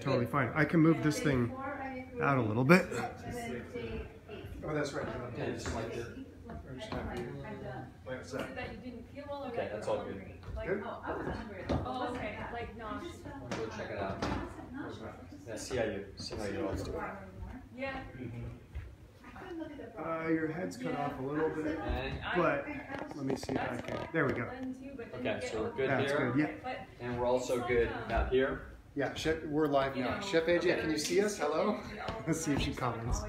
totally fine. I can move this thing out a little bit. Oh, that's right. Yeah, just like it. Okay, that's all good. Good? Oh, okay. Like, no. Go check it out. Yeah, see how you all do it. Yeah. Your head's cut off a little bit, but let me see if I can. There we go. Okay, so we're good That's here. good, yeah. And we're also good about here. Yeah, Chef, we're live now. Chef AJ, can you see us? Hello? Let's see if she comments.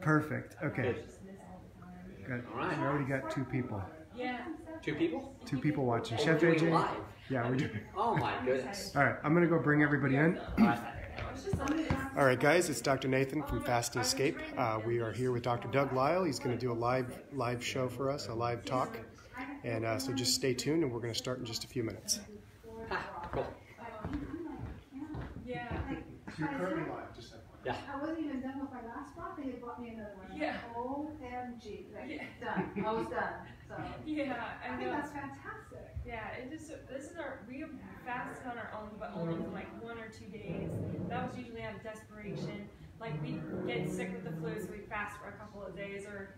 Perfect. Okay. Good. All right. We already got 2 people. Yeah. 2 people? 2 people watching. Oh, Chef we're doing AJ. live. Yeah, we're doing. Oh my goodness. All right, I'm gonna go bring everybody in. All right. All right, guys, it's Dr. Nathan from Fast and Escape. We are here with Dr. Doug Lisle. He's going to do a live show for us, a live talk. And so just stay tuned, and we're going to start in just a few minutes. Cool. Yeah. You're currently live, just like Yeah. I wasn't even done with my last spot, they had bought me another one. Yeah. OMG. Like, Yeah. done. I was done. So Yeah, I think that's fantastic. Yeah, this is we have fasted on our own, but only for like 1 or 2 days. That was usually out of desperation. Like we get sick with the flu, so we fast for a couple of days, or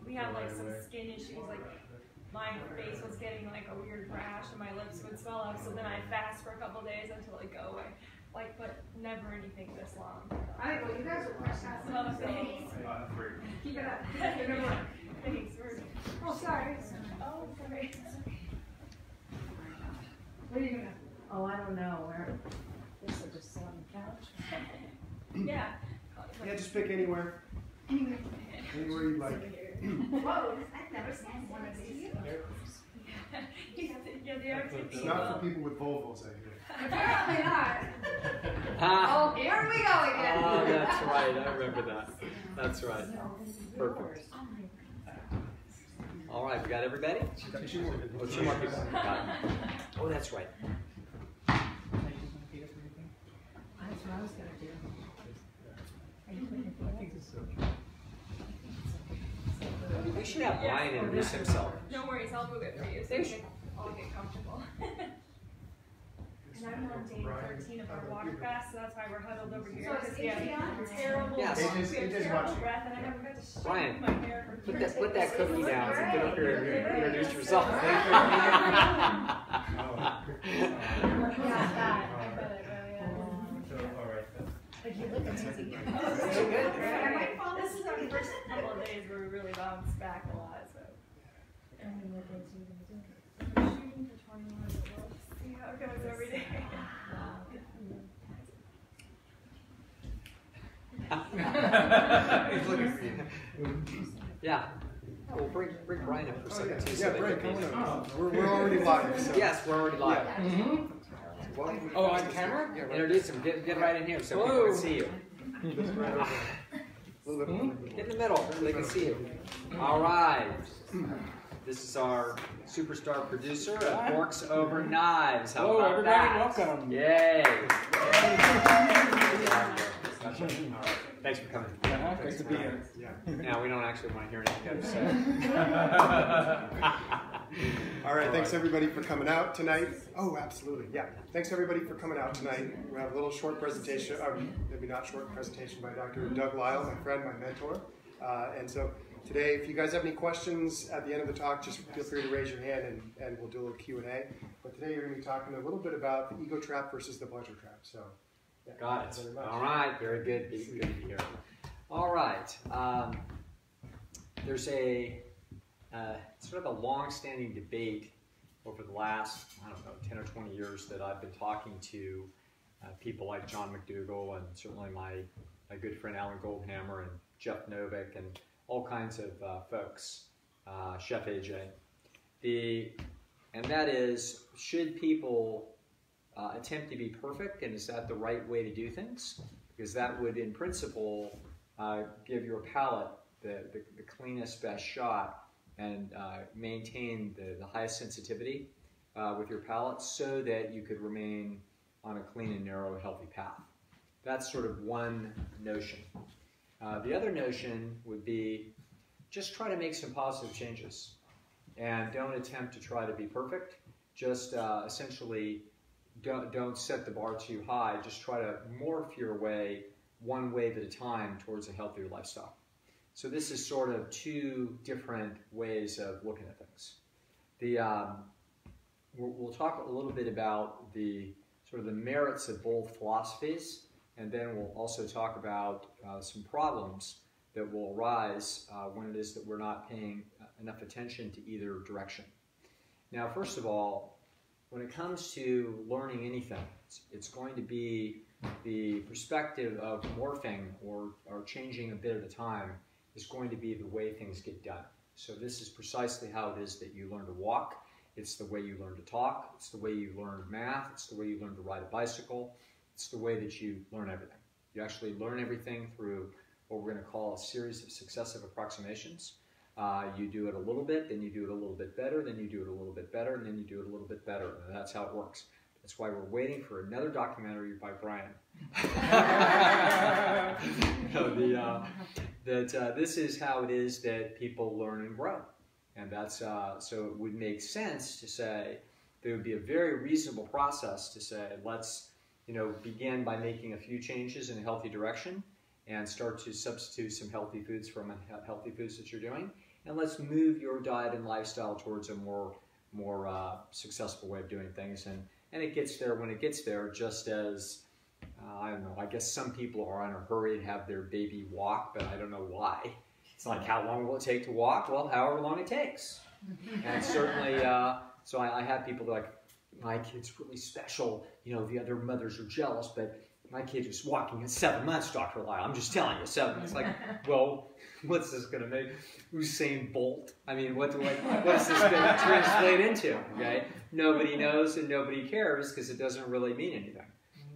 we had like some skin issues, like my face was getting like a weird rash and my lips would swell up, so then I fast for a couple of days until it go away. Like, but never anything this long. Well, you guys are fantastic. Oh, thanks. Keep it up. Thanks. Oh, sorry. Oh, sorry. What are you gonna? Oh, I don't know. Where? Guess I'll just sit on the couch. Yeah. Yeah, just pick anywhere. Anywhere you'd like. Whoa, I've never seen one of these. Yeah, they are. It's not for people with Volvos, I hear. Apparently not. Ah. Oh, here we go again. Oh, that's right. I remember that. That's right. Perfect. All right, we got everybody? Oh, 2 more people. Got it. Oh, that's right. That's what I was gonna do. We should have Brian introduce himself. No worries, I'll move it for you so you can all get comfortable. And I'm on day 13 of our water fast, so that's why we're huddled over here. So Because we have terrible, Yes. we have It is terrible watching. breath, and I haven't got to shave Brian, my hair for Put that cookie down and get up here and introduce yourself. This is our first couple of days where we really bounced back a lot, so. Shooting for 21, but we'll see how it goes every day. Yeah. Well, bring Brian up for a second too. Yeah, Brian, come on up. We're already live. So. Yes, we're already live. Oh, on camera? Introduce him. Get right in here so people can see you. Get in the middle so they can see you. All right. This is our superstar producer of Forks Over Knives. How about everybody, that? welcome. Yay. Thanks for coming. Great to be here. Now, we don't actually want to hear anything you have to say. All right, thanks everybody for coming out tonight. Oh, absolutely, yeah. Thanks everybody for coming out tonight. We have a little short presentation, maybe not short presentation, by Dr. Doug Lisle, my friend, my mentor. And so today, if you guys have any questions at the end of the talk, just feel free to raise your hand and we'll do a little Q&A. But today you're going to be talking a little bit about the ego trap versus the pleasure trap. So, yeah, got it. very much. All right, very good. Good to be here. All right. There's a sort of a long-standing debate over the last, I don't know, 10 or 20 years that I've been talking to people like John McDougall and certainly my good friend Alan Goldhammer and Jeff Novick and all kinds of folks, Chef AJ. And that is, should people attempt to be perfect, and is that the right way to do things? Because that would, in principle, give your palate the cleanest, best shot and maintain the highest sensitivity with your palate so that you could remain on a clean and narrow, healthy path. That's sort of one notion. The other notion would be just try to make some positive changes and don't attempt to try to be perfect. Just essentially don't set the bar too high. Just try to morph your way one wave at a time towards a healthier lifestyle. So this is sort of two different ways of looking at things. We'll talk a little bit about the sort of the merits of both philosophies, and then we'll also talk about some problems that will arise when it is that we're not paying enough attention to either direction. Now, first of all, when it comes to learning anything, it's going to be the perspective of morphing or changing a bit at a time is going to be the way things get done. So this is precisely how it is that you learn to walk. It's the way you learn to talk. It's the way you learn math. It's the way you learn to ride a bicycle. It's the way that you learn everything. You actually learn everything through what we're going to call a series of successive approximations. You do it a little bit, then you do it a little bit better, then you do it a little bit better, and then you do it a little bit better. And that's how it works. That's why we're waiting for another documentary by Brian. This is how it is that people learn and grow. And that's so it would make sense to say there would be a very reasonable process to say, let's begin by making a few changes in a healthy direction and start to substitute some healthy foods from unhealthy foods that you're doing, and let's move your diet and lifestyle towards a more successful way of doing things. And it gets there when it gets there, just as, I don't know, I guess some people are in a hurry to have their baby walk, but I don't know why. It's like, how long will it take to walk? Well, however long it takes. And certainly, so I have people like, my kid's really special, the other mothers are jealous, but my kid was walking at 7 months, Dr. Lisle. I'm just telling you, 7 months. Like, well, what's this going to make? Usain Bolt? I mean, what is this going to translate into? Okay, nobody knows and nobody cares because it doesn't really mean anything.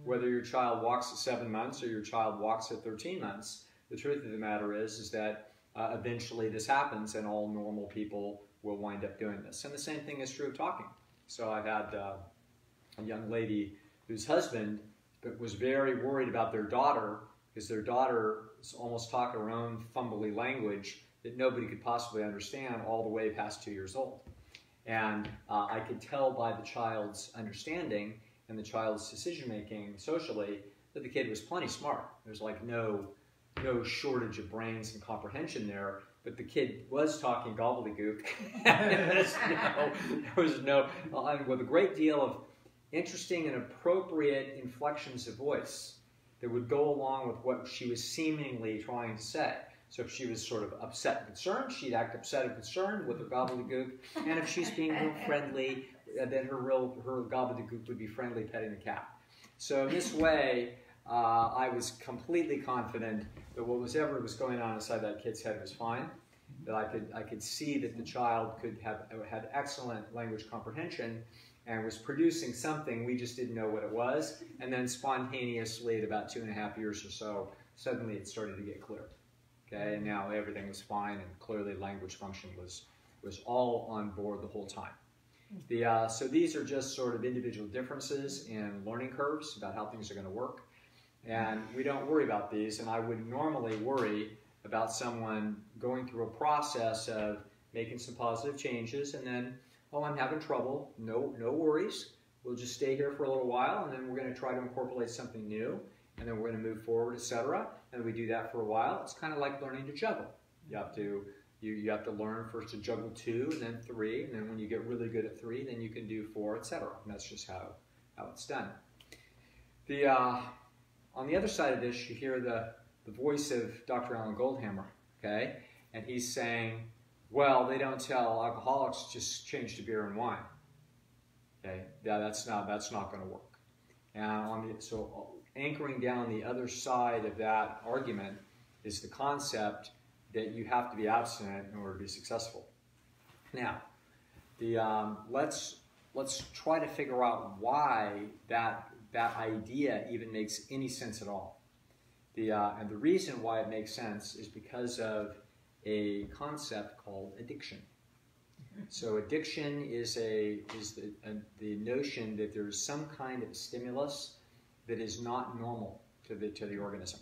Whether your child walks at 7 months or your child walks at 13 months, the truth of the matter is that eventually this happens, and all normal people will wind up doing this. And the same thing is true of talking. So I had a young lady whose husband was very worried about their daughter, because their daughter is almost talking her own fumbly language that nobody could possibly understand all the way past 2 years old. And I could tell by the child's understanding and the child's decision-making socially that the kid was plenty smart. There's like no shortage of brains and comprehension there, but the kid was talking gobbledygook. With a great deal of interesting and appropriate inflections of voice that would go along with what she was seemingly trying to say. So if she was sort of upset and concerned, she'd act upset and concerned with her gobbledygook. And if she's being real friendly, then her gobbledygook would be friendly petting the cat. So in this way, I was completely confident that whatever was going on inside that kid's head was fine. That I could see that the child had excellent language comprehension and was producing something, we just didn't know what it was. And then spontaneously, at about 2.5 years or so, suddenly it started to get clear. Okay, and now everything was fine, and clearly language function was all on board the whole time. So these are just sort of individual differences in learning curves about how things are going to work. And we don't worry about these, and I would normally worry about someone going through a process of making some positive changes, and then, oh, I'm having trouble. No worries. We'll just stay here for a little while, and then we're going to try to incorporate something new, and then we're going to move forward, etc. And we do that for a while. It's kind of like learning to juggle. You have to learn first to juggle 2, and then 3, and then when you get really good at 3, then you can do 4, etc. And that's just how it's done. On the other side of this, you hear the voice of Dr. Alan Goldhammer, okay? And he's saying, well, they don't tell alcoholics just change to beer and wine. Okay, that's not going to work. And so anchoring down the other side of that argument is the concept that you have to be abstinent in order to be successful. Now, let's try to figure out why that idea even makes any sense at all. And the reason why it makes sense is because of a concept called addiction. So addiction is the notion that there is some kind of stimulus that is not normal to the organism.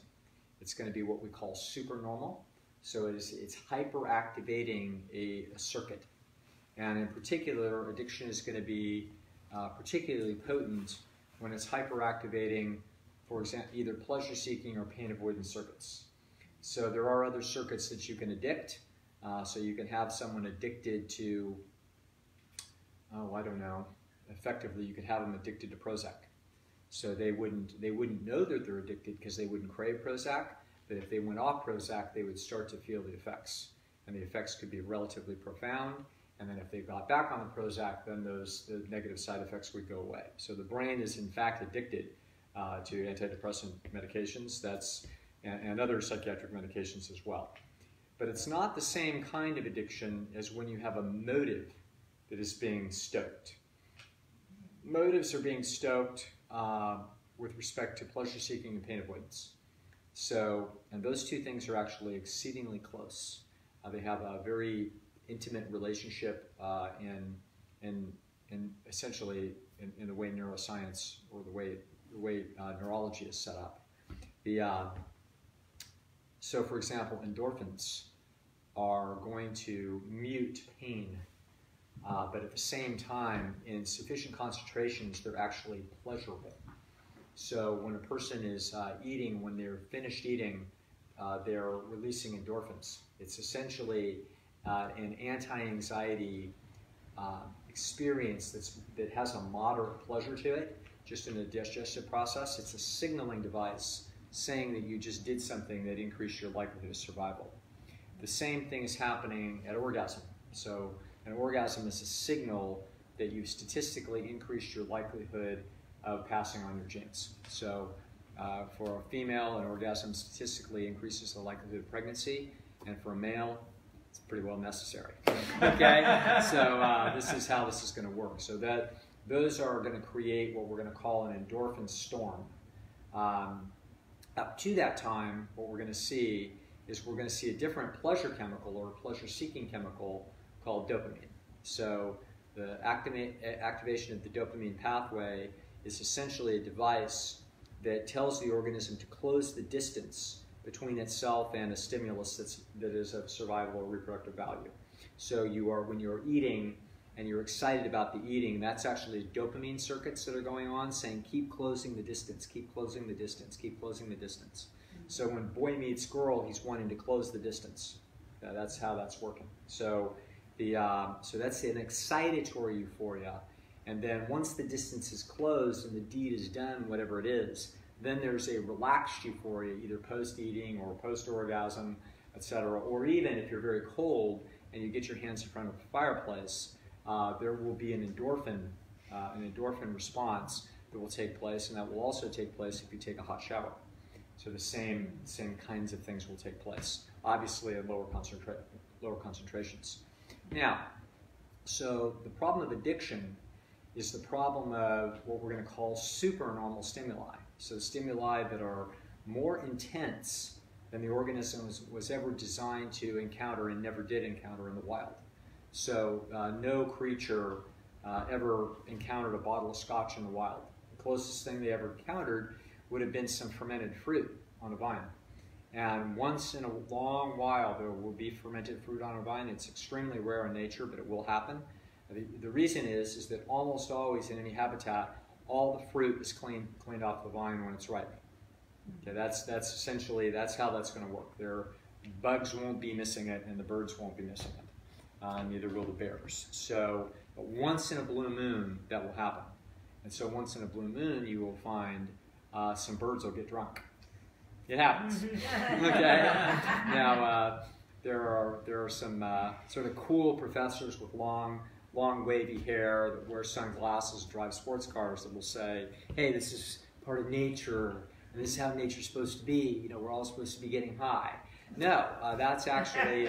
It's going to be what we call supernormal. So it's hyperactivating a circuit. And in particular, addiction is going to be particularly potent when it's hyperactivating, for example, either pleasure-seeking or pain avoidance circuits. So there are other circuits that you can addict. So you can have someone addicted to, oh, I don't know, effectively you could have them addicted to Prozac. So they wouldn't know that they're addicted because they wouldn't crave Prozac, but if they went off Prozac, they would start to feel the effects. And the effects could be relatively profound. And then if they got back on the Prozac, then the negative side effects would go away. So the brain is in fact addicted to antidepressant medications and other psychiatric medications as well. But it's not the same kind of addiction as when you have a motive that is being stoked. Motives are being stoked with respect to pleasure-seeking and pain avoidance. So, and those two things are actually exceedingly close. They have a very intimate relationship in essentially in the way neuroscience or the way neurology is set up. So, for example, endorphins are going to mute pain, but at the same time, in sufficient concentrations, they're actually pleasurable. So when a person is eating, when they're finished eating, they're releasing endorphins. It's essentially an anti-anxiety experience that has a moderate pleasure to it, just in the digestive process. It's a signaling device saying that you just did something that increased your likelihood of survival. The same thing is happening at orgasm. So an orgasm is a signal that you've statistically increased your likelihood of passing on your genes. So for a female, an orgasm statistically increases the likelihood of pregnancy, and for a male, it's pretty well necessary. Okay, so this is how this is going to work. So those are going to create what we're going to call an endorphin storm. Up to that time, what we're going to see is we're going to see a different pleasure chemical or pleasure-seeking chemical called dopamine. So the activation of the dopamine pathway is essentially a device that tells the organism to close the distance between itself and a stimulus that is of survival or reproductive value. So when you're eating and you're excited about the eating, that's actually dopamine circuits that are going on saying, keep closing the distance, keep closing the distance, keep closing the distance. So when boy meets girl, he's wanting to close the distance. That's how that's working. So so that's an excitatory euphoria. And then once the distance is closed and the deed is done, whatever it is, then there's a relaxed euphoria, either post-eating or post-orgasm, etc. Or even if you're very cold and you get your hands in front of a fireplace, there will be an endorphin response that will take place, and that will also take place if you take a hot shower. So the same kinds of things will take place, obviously at lower concentrations. Now, so the problem of addiction is the problem of what we're going to call supernormal stimuli. So stimuli that are more intense than the organism was ever designed to encounter and never did encounter in the wild. So no creature ever encountered a bottle of scotch in the wild. The closest thing they ever encountered would have been some fermented fruit on a vine. And once in a long while there will be fermented fruit on a vine. It's extremely rare in nature, but it will happen. The reason is that almost always in any habitat, all the fruit is cleaned off the vine when it's ripe. Okay, that's essentially, that's how that's going to work. Bugs won't be missing it, and the birds won't be missing it. Neither will the bears. So, but once in a blue moon, that will happen. And so once in a blue moon, you will find some birds will get drunk. It happens. Okay. Now, there are some sort of cool professors with long wavy hair that wear sunglasses, drive sports cars that will say, "Hey, this is part of nature, and this is how nature's supposed to be. You know, we're all supposed to be getting high." No, that's actually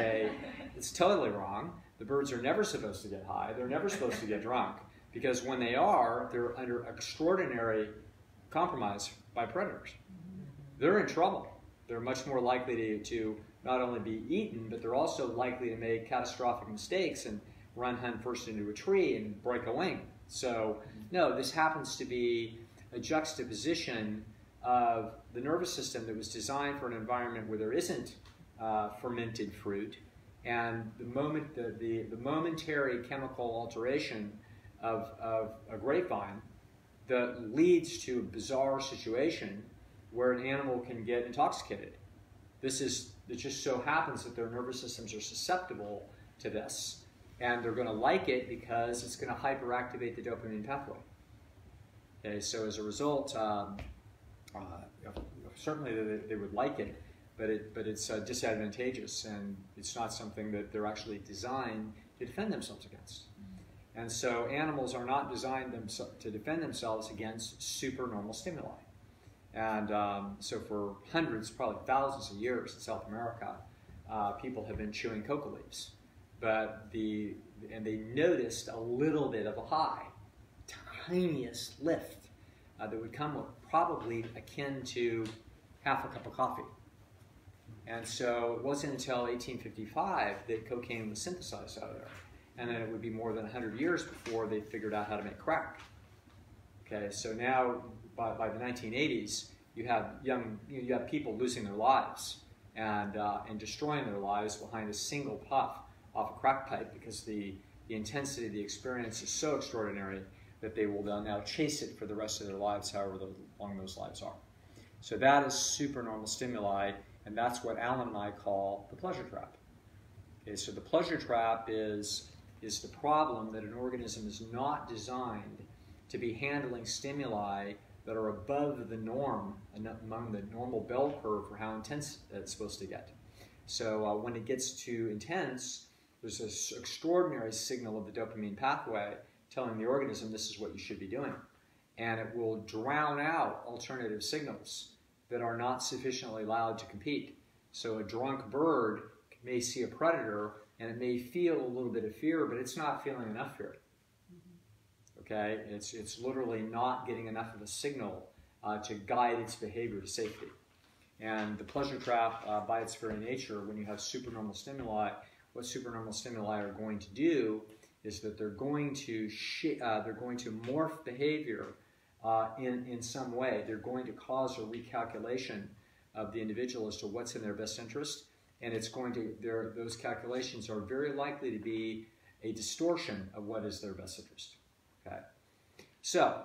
it's totally wrong. The birds are never supposed to get high. They're never supposed to get drunk, because when they are, they're under extraordinary compromise by predators. They're in trouble. They're much more likely to not only be eaten, but they're also likely to make catastrophic mistakes and run headfirst into a tree and break a wing. So, no, this happens to be a juxtaposition of the nervous system that was designed for an environment where there isn't fermented fruit, and the momentary chemical alteration of a grapevine that leads to a bizarre situation where an animal can get intoxicated. It just so happens that their nervous systems are susceptible to this, and they're going to like it because it's going to hyperactivate the dopamine pathway. Okay, so as a result, certainly they would like it, but it's disadvantageous, and it's not something that they're actually designed to defend themselves against. And so animals are not designed to defend themselves against supernormal stimuli. And so for hundreds, probably thousands of years in South America, people have been chewing coca leaves. And they noticed a little bit of a high, tiniest lift that would come with probably akin to half a cup of coffee. And so it wasn't until 1855 that cocaine was synthesized out of there. And then it would be more than 100 years before they figured out how to make crack. Okay, so now by the 1980s, you have people losing their lives and destroying their lives behind a single puff off a crack pipe because the intensity of the experience is so extraordinary that they will now chase it for the rest of their lives, however long those lives are. So that is supernormal stimuli, and that's what Alan and I call the pleasure trap. Okay, so the pleasure trap is the problem that an organism is not designed to be handling stimuli that are above the norm, among the normal bell curve for how intense it's supposed to get. So when it gets too intense, there's this extraordinary signal of the dopamine pathway telling the organism this is what you should be doing. And it will drown out alternative signals that are not sufficiently loud to compete. So a drunk bird may see a predator and it may feel a little bit of fear, but it's not feeling enough fear. Okay, it's literally not getting enough of a signal to guide its behavior to safety. And the pleasure trap, by its very nature, when you have supernormal stimuli, what supernormal stimuli are going to do is that they're going to morph behavior in some way. They're going to cause a recalculation of the individual as to what's in their best interest, and those calculations are very likely to be a distortion of what is their best interest. Okay, so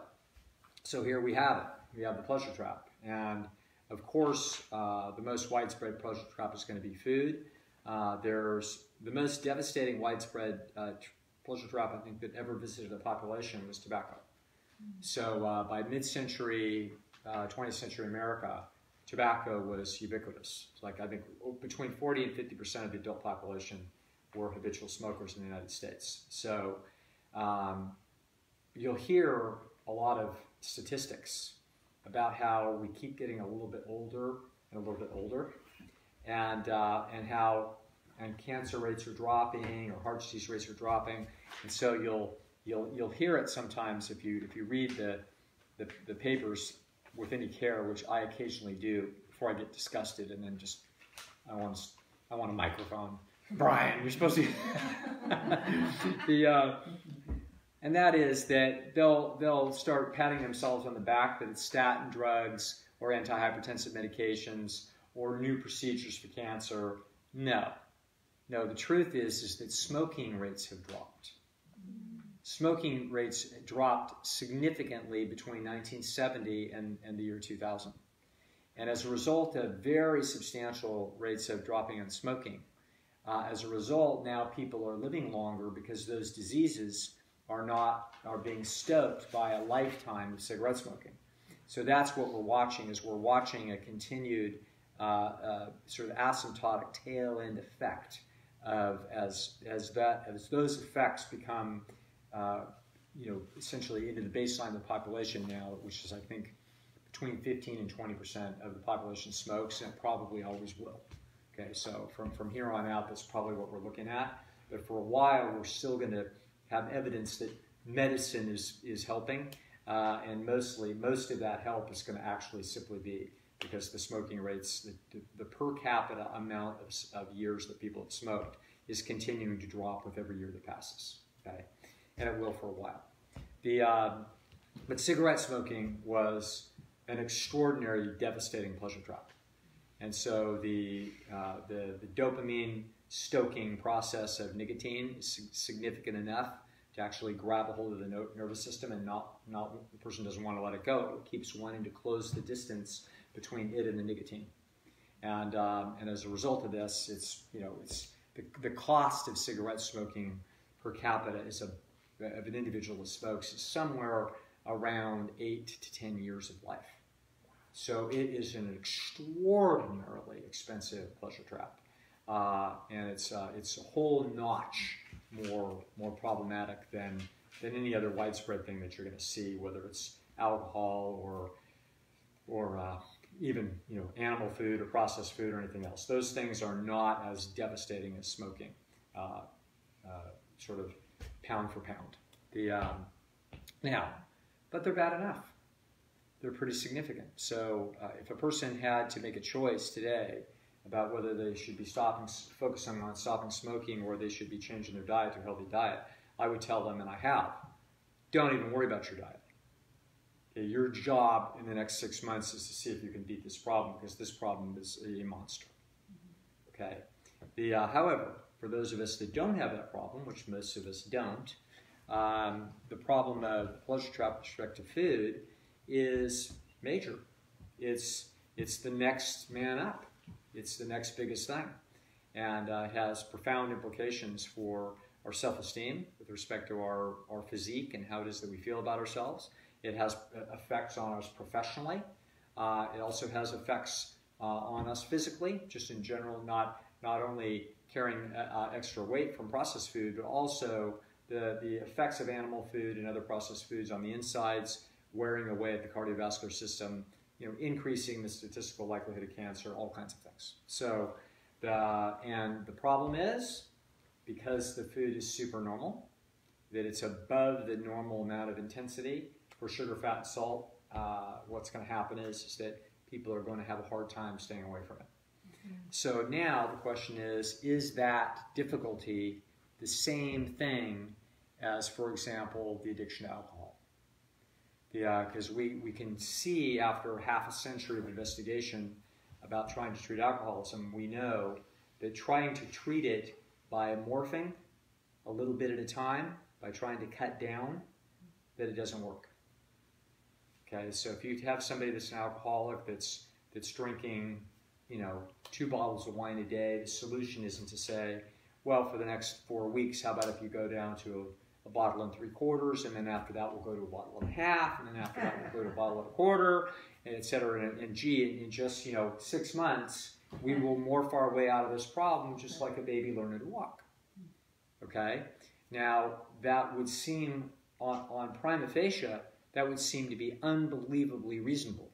here we have it. We have the pleasure trap, and of course, the most widespread pleasure trap is going to be food. There's the most devastating widespread pleasure trap I think that ever visited a population was tobacco. So by mid-century, 20th century America, tobacco was ubiquitous. It's like I think between 40 and 50% of the adult population were habitual smokers in the United States. So you'll hear a lot of statistics about how we keep getting a little bit older and a little bit older, and how cancer rates are dropping or heart disease rates are dropping, and so you'll hear it sometimes if you read the papers with any care, which I occasionally do before I get disgusted, and then just I want a microphone. Brian, you're supposed to. And that is that they'll start patting themselves on the back that it's statin drugs or antihypertensive medications or new procedures for cancer. No, the truth is that smoking rates have dropped. Smoking rates dropped significantly between 1970 and the year 2000. And as a result of very substantial rates of dropping on smoking, as a result, now people are living longer because those diseases are being stoked by a lifetime of cigarette smoking. So that's what we're watching, is we're watching a continued sort of asymptotic tail end effect of as those effects become essentially into the baseline of the population now, which is I think between 15 and 20% of the population smokes, and it probably always will. Okay, so from here on out, that's probably what we're looking at. But for a while, we're still going to have evidence that medicine is helping, and most of that help is going to actually simply be because the smoking rates, the per capita amount of years that people have smoked is continuing to drop with every year that passes. Okay, and it will for a while. But cigarette smoking was an extraordinary, devastating pleasure trap, and so the dopamine stoking process of nicotine is significant enough to actually grab a hold of the nervous system, and not the person doesn't want to let it go. It keeps wanting to close the distance between it and the nicotine. And as a result of this, it's the cost of cigarette smoking per capita of an individual that smokes is somewhere around 8 to 10 years of life. So it is an extraordinarily expensive pleasure trap, and it's a whole notch more problematic than any other widespread thing that you're going to see, whether it's alcohol or even animal food or processed food or anything else. Those things are not as devastating as smoking, sort of pound for pound. But they're bad enough. They're pretty significant. So if a person had to make a choice today about whether they should be focusing on stopping smoking or they should be changing their diet to a healthy diet, I would tell them, and I have, don't even worry about your diet. Okay, your job in the next 6 months is to see if you can beat this problem, because this problem is a monster. Okay. However, for those of us that don't have that problem, which most of us don't, the problem of the pleasure trap with respect to food is major. It's the next man up. It's the next biggest thing, and it has profound implications for our self-esteem with respect to our physique and how it is that we feel about ourselves. It has effects on us professionally. It also has effects on us physically, just in general, not only carrying extra weight from processed food, but also the effects of animal food and other processed foods on the insides, wearing away at the cardiovascular system, increasing the statistical likelihood of cancer, all kinds of things. So, and the problem is, because the food is super normal, that it's above the normal amount of intensity for sugar, fat, and salt, what's going to happen is that people are going to have a hard time staying away from it. Mm-hmm. So now the question is that difficulty the same thing as, for example, the addiction to alcohol? Because we can see after half a century of investigation about trying to treat alcoholism, we know that trying to treat it by morphing a little bit at a time, by trying to cut down, that it doesn't work. Okay, so if you have somebody that's an alcoholic that's drinking, 2 bottles of wine a day, the solution isn't to say, well, for the next 4 weeks, how about if you go down to a bottle and 3/4, and then after that we'll go to a bottle and a half, and then after that we'll go to a bottle and a quarter, and et cetera. And gee, in just 6 months, we will morph our way out of this problem, just like a baby learning to walk. Okay? Now, that would seem, on prima facie, that would seem to be unbelievably reasonable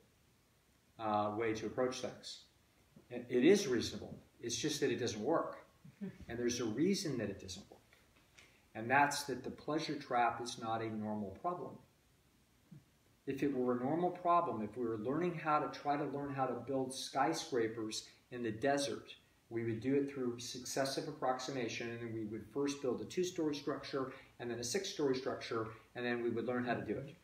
way to approach things. It is reasonable. It's just that it doesn't work. And there's a reason that it doesn't work. And that's that the pleasure trap is not a normal problem. If it were a normal problem, if we were learning how to build skyscrapers in the desert, we would do it through successive approximation, and we would first build a 2-story structure, and then a 6-story structure, and then we would learn how to do it.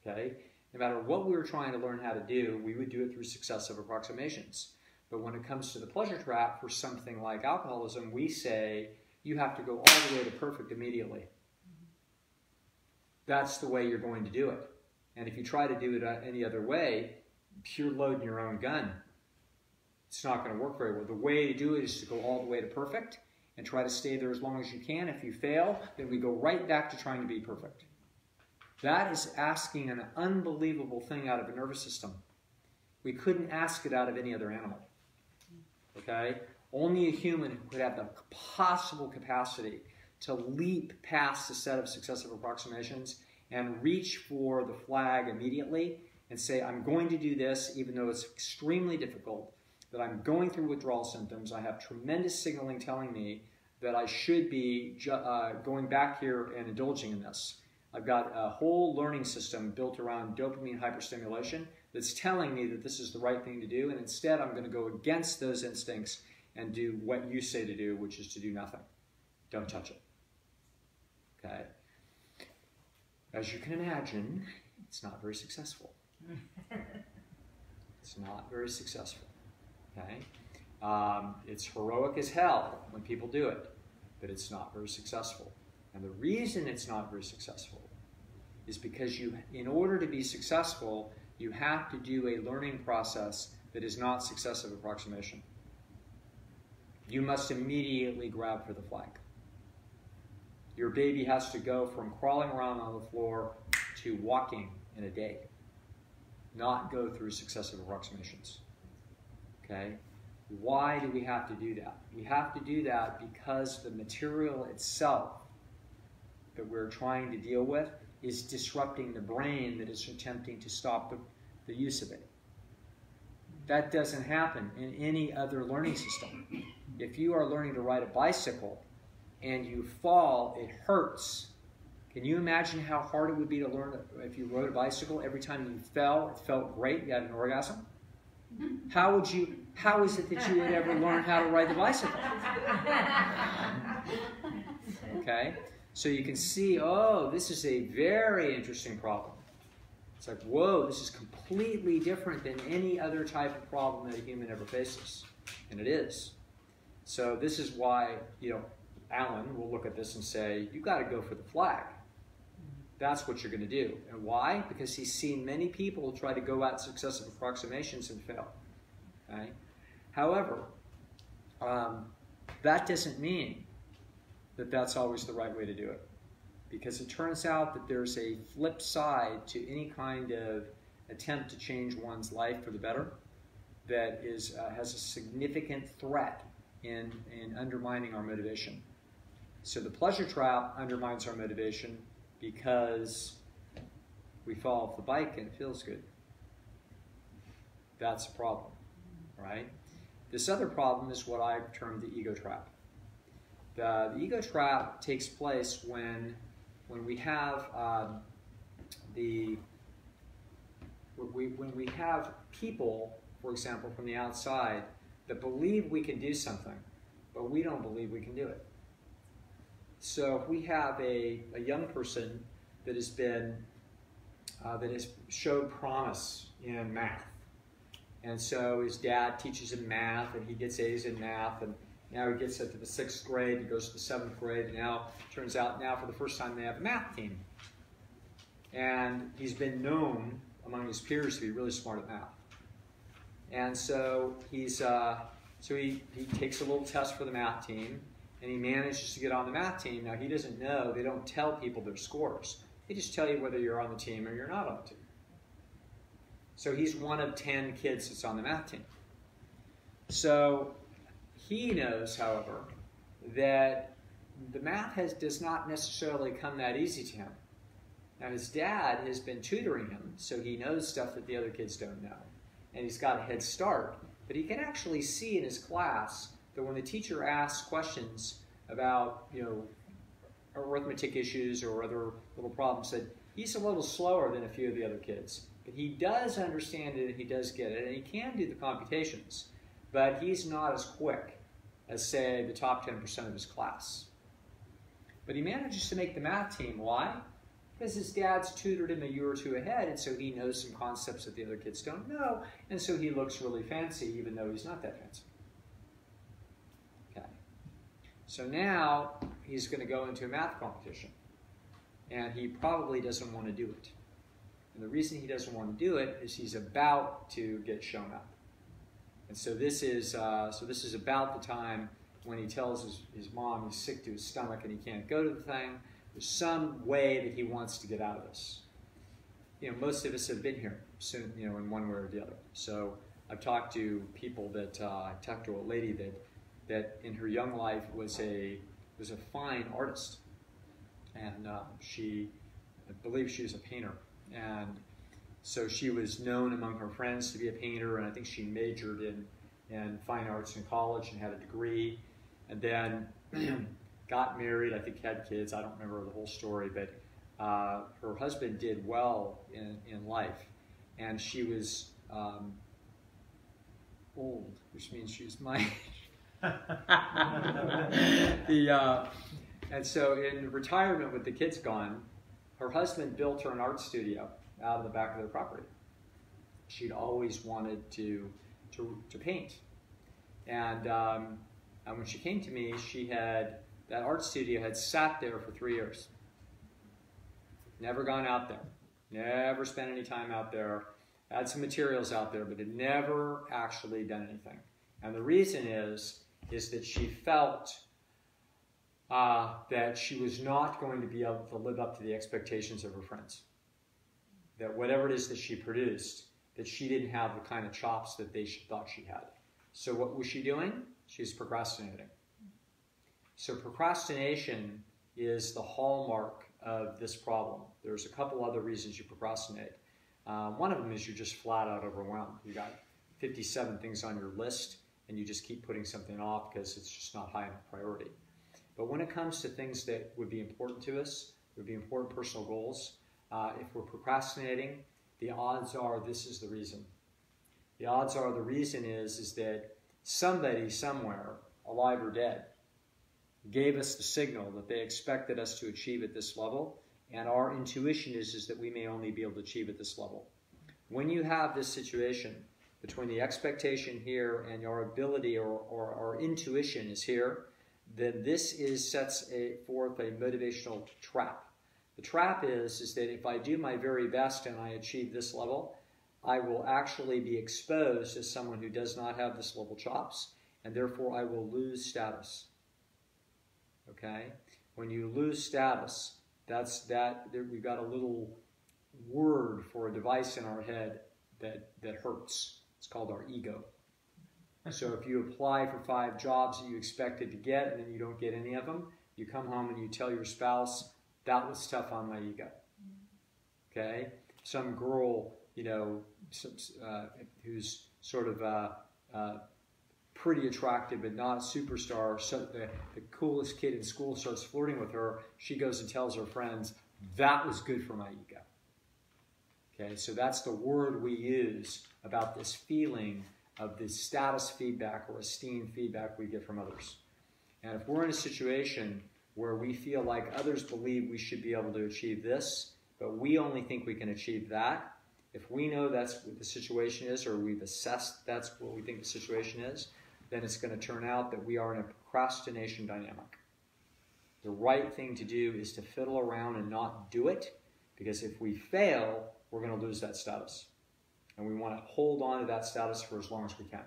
Okay? No matter what we were trying to learn how to do, we would do it through successive approximations. But when it comes to the pleasure trap for something like alcoholism, we say, you have to go all the way to perfect immediately. That's the way you're going to do it. And if you try to do it any other way, you're loading your own gun. It's not going to work very well. The way to do it is to go all the way to perfect and try to stay there as long as you can. If you fail, then we go right back to trying to be perfect. That is asking an unbelievable thing out of a nervous system. We couldn't ask it out of any other animal. Okay? Only a human could have the possible capacity to leap past a set of successive approximations and reach for the flag immediately and say, I'm going to do this even though it's extremely difficult, that I'm going through withdrawal symptoms, I have tremendous signaling telling me that I should be going back here and indulging in this. I've got a whole learning system built around dopamine hyperstimulation that's telling me that this is the right thing to do, and instead I'm going to go against those instincts and do what you say to do, which is to do nothing. Don't touch it. Okay? As you can imagine, it's not very successful. It's not very successful. Okay? It's heroic as hell when people do it, but it's not very successful. And the reason it's not very successful is because in order to be successful, you have to do a learning process that is not successive approximation. You must immediately grab for the flag. Your baby has to go from crawling around on the floor to walking in a day, not go through successive approximations. Okay? Why do we have to do that? We have to do that because the material itself that we're trying to deal with is disrupting the brain that is attempting to stop the use of it. That doesn't happen in any other learning system. If you are learning to ride a bicycle and you fall, it hurts. Can you imagine how hard it would be to learn if you rode a bicycle? Every time you fell, it felt great, you had an orgasm? How is it that you would ever learn how to ride the bicycle? Okay? So you can see, oh, this is a very interesting problem. It's like, whoa, this is completely different than any other type of problem that a human ever faces. And it is. So this is why, Alan will look at this and say, you got to go for the flag. That's what you're going to do. And why? Because he's seen many people try to go at successive approximations and fail. Okay? However, that doesn't mean that that's always the right way to do it. Because it turns out that there's a flip side to any kind of attempt to change one's life for the better that has a significant threat in undermining our motivation. So the pleasure trap undermines our motivation because we fall off the bike and it feels good. That's a problem, right? This other problem is what I've termed the ego trap. The ego trap takes place when we have when we have people, for example, from the outside that believe we can do something, but we don't believe we can do it. So if we have a young person that has showed promise in math, and so his dad teaches him math, and he gets A's in math, and now he gets into the 6th grade, he goes to the 7th grade, and now turns out now for the first time they have a math team. And he's been known among his peers to be really smart at math. And so he takes a little test for the math team, and he manages to get on the math team. Now he doesn't know, they don't tell people their scores. They just tell you whether you're on the team or you're not on the team. So he's one of 10 kids that's on the math team. So he knows, however, that the math does not necessarily come that easy to him. Now his dad has been tutoring him, so he knows stuff that the other kids don't know. And he's got a head start. But he can actually see in his class that when the teacher asks questions about, arithmetic issues or other little problems, that he's a little slower than a few of the other kids. But he does understand it and he does get it, and he can do the computations. But he's not as quick as, say, the top 10% of his class. But he manages to make the math team. Why? Because his dad's tutored him a year or two ahead, and so he knows some concepts that the other kids don't know, and so he looks really fancy, even though he's not that fancy. Okay. So now he's going to go into a math competition, and he probably doesn't want to do it. And the reason he doesn't want to do it is he's about to get shown up. And so this is about the time when he tells his mom he's sick to his stomach and he can't go to the thing. There's some way that he wants to get out of this. Most of us have been here soon, in one way or the other. So I've talked to people I talked to a lady that in her young life was a fine artist. And I believe she was a painter. And so she was known among her friends to be a painter, and I think she majored in fine arts in college and had a degree. And then got married, I think had kids, I don't remember the whole story, but her husband did well in life. And she was old, which means she was my age. And so in retirement with the kids gone, her husband built her an art studio out of the back of their property. She'd always wanted to paint. And when she came to me, she had that art studio had sat there for 3 years. Never gone out there. Never spent any time out there. Had some materials out there, but had never actually done anything. And the reason is that she felt that she was not going to be able to live up to the expectations of her friends. That whatever it is that she produced, that she didn't have the kind of chops that they thought she had. So what was she doing? She was procrastinating. So procrastination is the hallmark of this problem. There's a couple other reasons you procrastinate. One of them is you're just flat out overwhelmed. You got 57 things on your list and you just keep putting something off because it's just not high enough priority. But when it comes to things that would be important to us, would be important personal goals, if we're procrastinating, the odds are this is the reason. The odds are the reason is that somebody somewhere, alive or dead, gave us the signal that they expected us to achieve at this level, and our intuition is that we may only be able to achieve at this level. When you have this situation between the expectation here and your ability or our intuition is here, then this sets forth a motivational trap. The trap is that if I do my very best and I achieve this level, I will actually be exposed as someone who does not have this level chops, and therefore I will lose status. Okay? When you lose status, we've got a little word for a device in our head that hurts. It's called our ego. So if you apply for 5 jobs that you expected to get and then you don't get any of them, you come home and you tell your spouse, that was tough on my ego. Okay? Some girl, who's sort of pretty attractive but not a superstar, so the coolest kid in school starts flirting with her, she goes and tells her friends, that was good for my ego. Okay, so that's the word we use about this feeling of the status feedback or esteem feedback we get from others. And if we're in a situation where we feel like others believe we should be able to achieve this, but we only think we can achieve that, if we know that's what the situation is, or we've assessed that's what we think the situation is, then it's going to turn out that we are in a procrastination dynamic. The right thing to do is to fiddle around and not do it, because if we fail, we're going to lose that status. And we want to hold on to that status for as long as we can.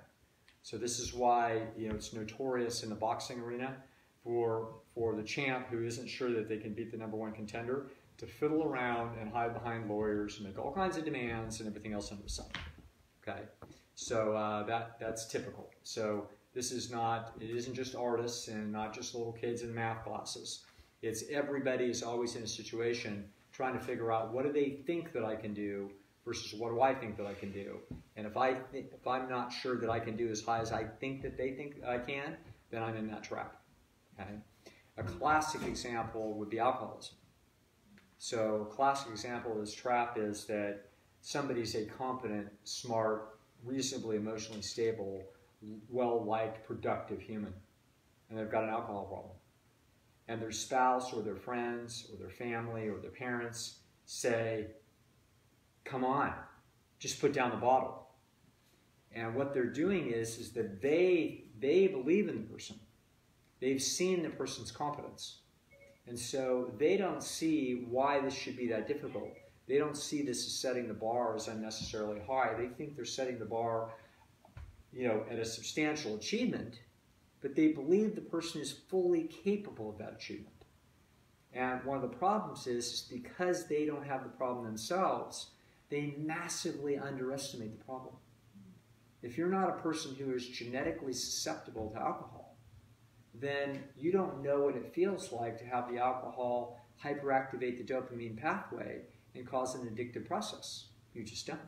So this is why it's notorious in the boxing arena for the champ who isn't sure that they can beat the #1 contender to fiddle around and hide behind lawyers and make all kinds of demands and everything else under the sun. Okay, so that's typical. So it isn't just artists and not just little kids in math classes. It's everybody is always in a situation trying to figure out what do they think that I can do versus what do I think that I can do. And if I'm not sure that I can do as high as I think that they think I can, then I'm in that trap. Okay? A classic example would be alcoholism. So a classic example of this trap is that somebody's a competent, smart, reasonably emotionally stable, well-liked, productive human, and they've got an alcohol problem. And their spouse or their friends or their family or their parents say, come on, just put down the bottle. And what they're doing is that they believe in the person. They've seen the person's competence. And so they don't see why this should be that difficult. They don't see this as setting the bar as unnecessarily high. They think they're setting the bar, at a substantial achievement, but they believe the person is fully capable of that achievement. And one of the problems is because they don't have the problem themselves, they massively underestimate the problem. If you're not a person who is genetically susceptible to alcohol, then you don't know what it feels like to have the alcohol hyperactivate the dopamine pathway and cause an addictive process. You just don't.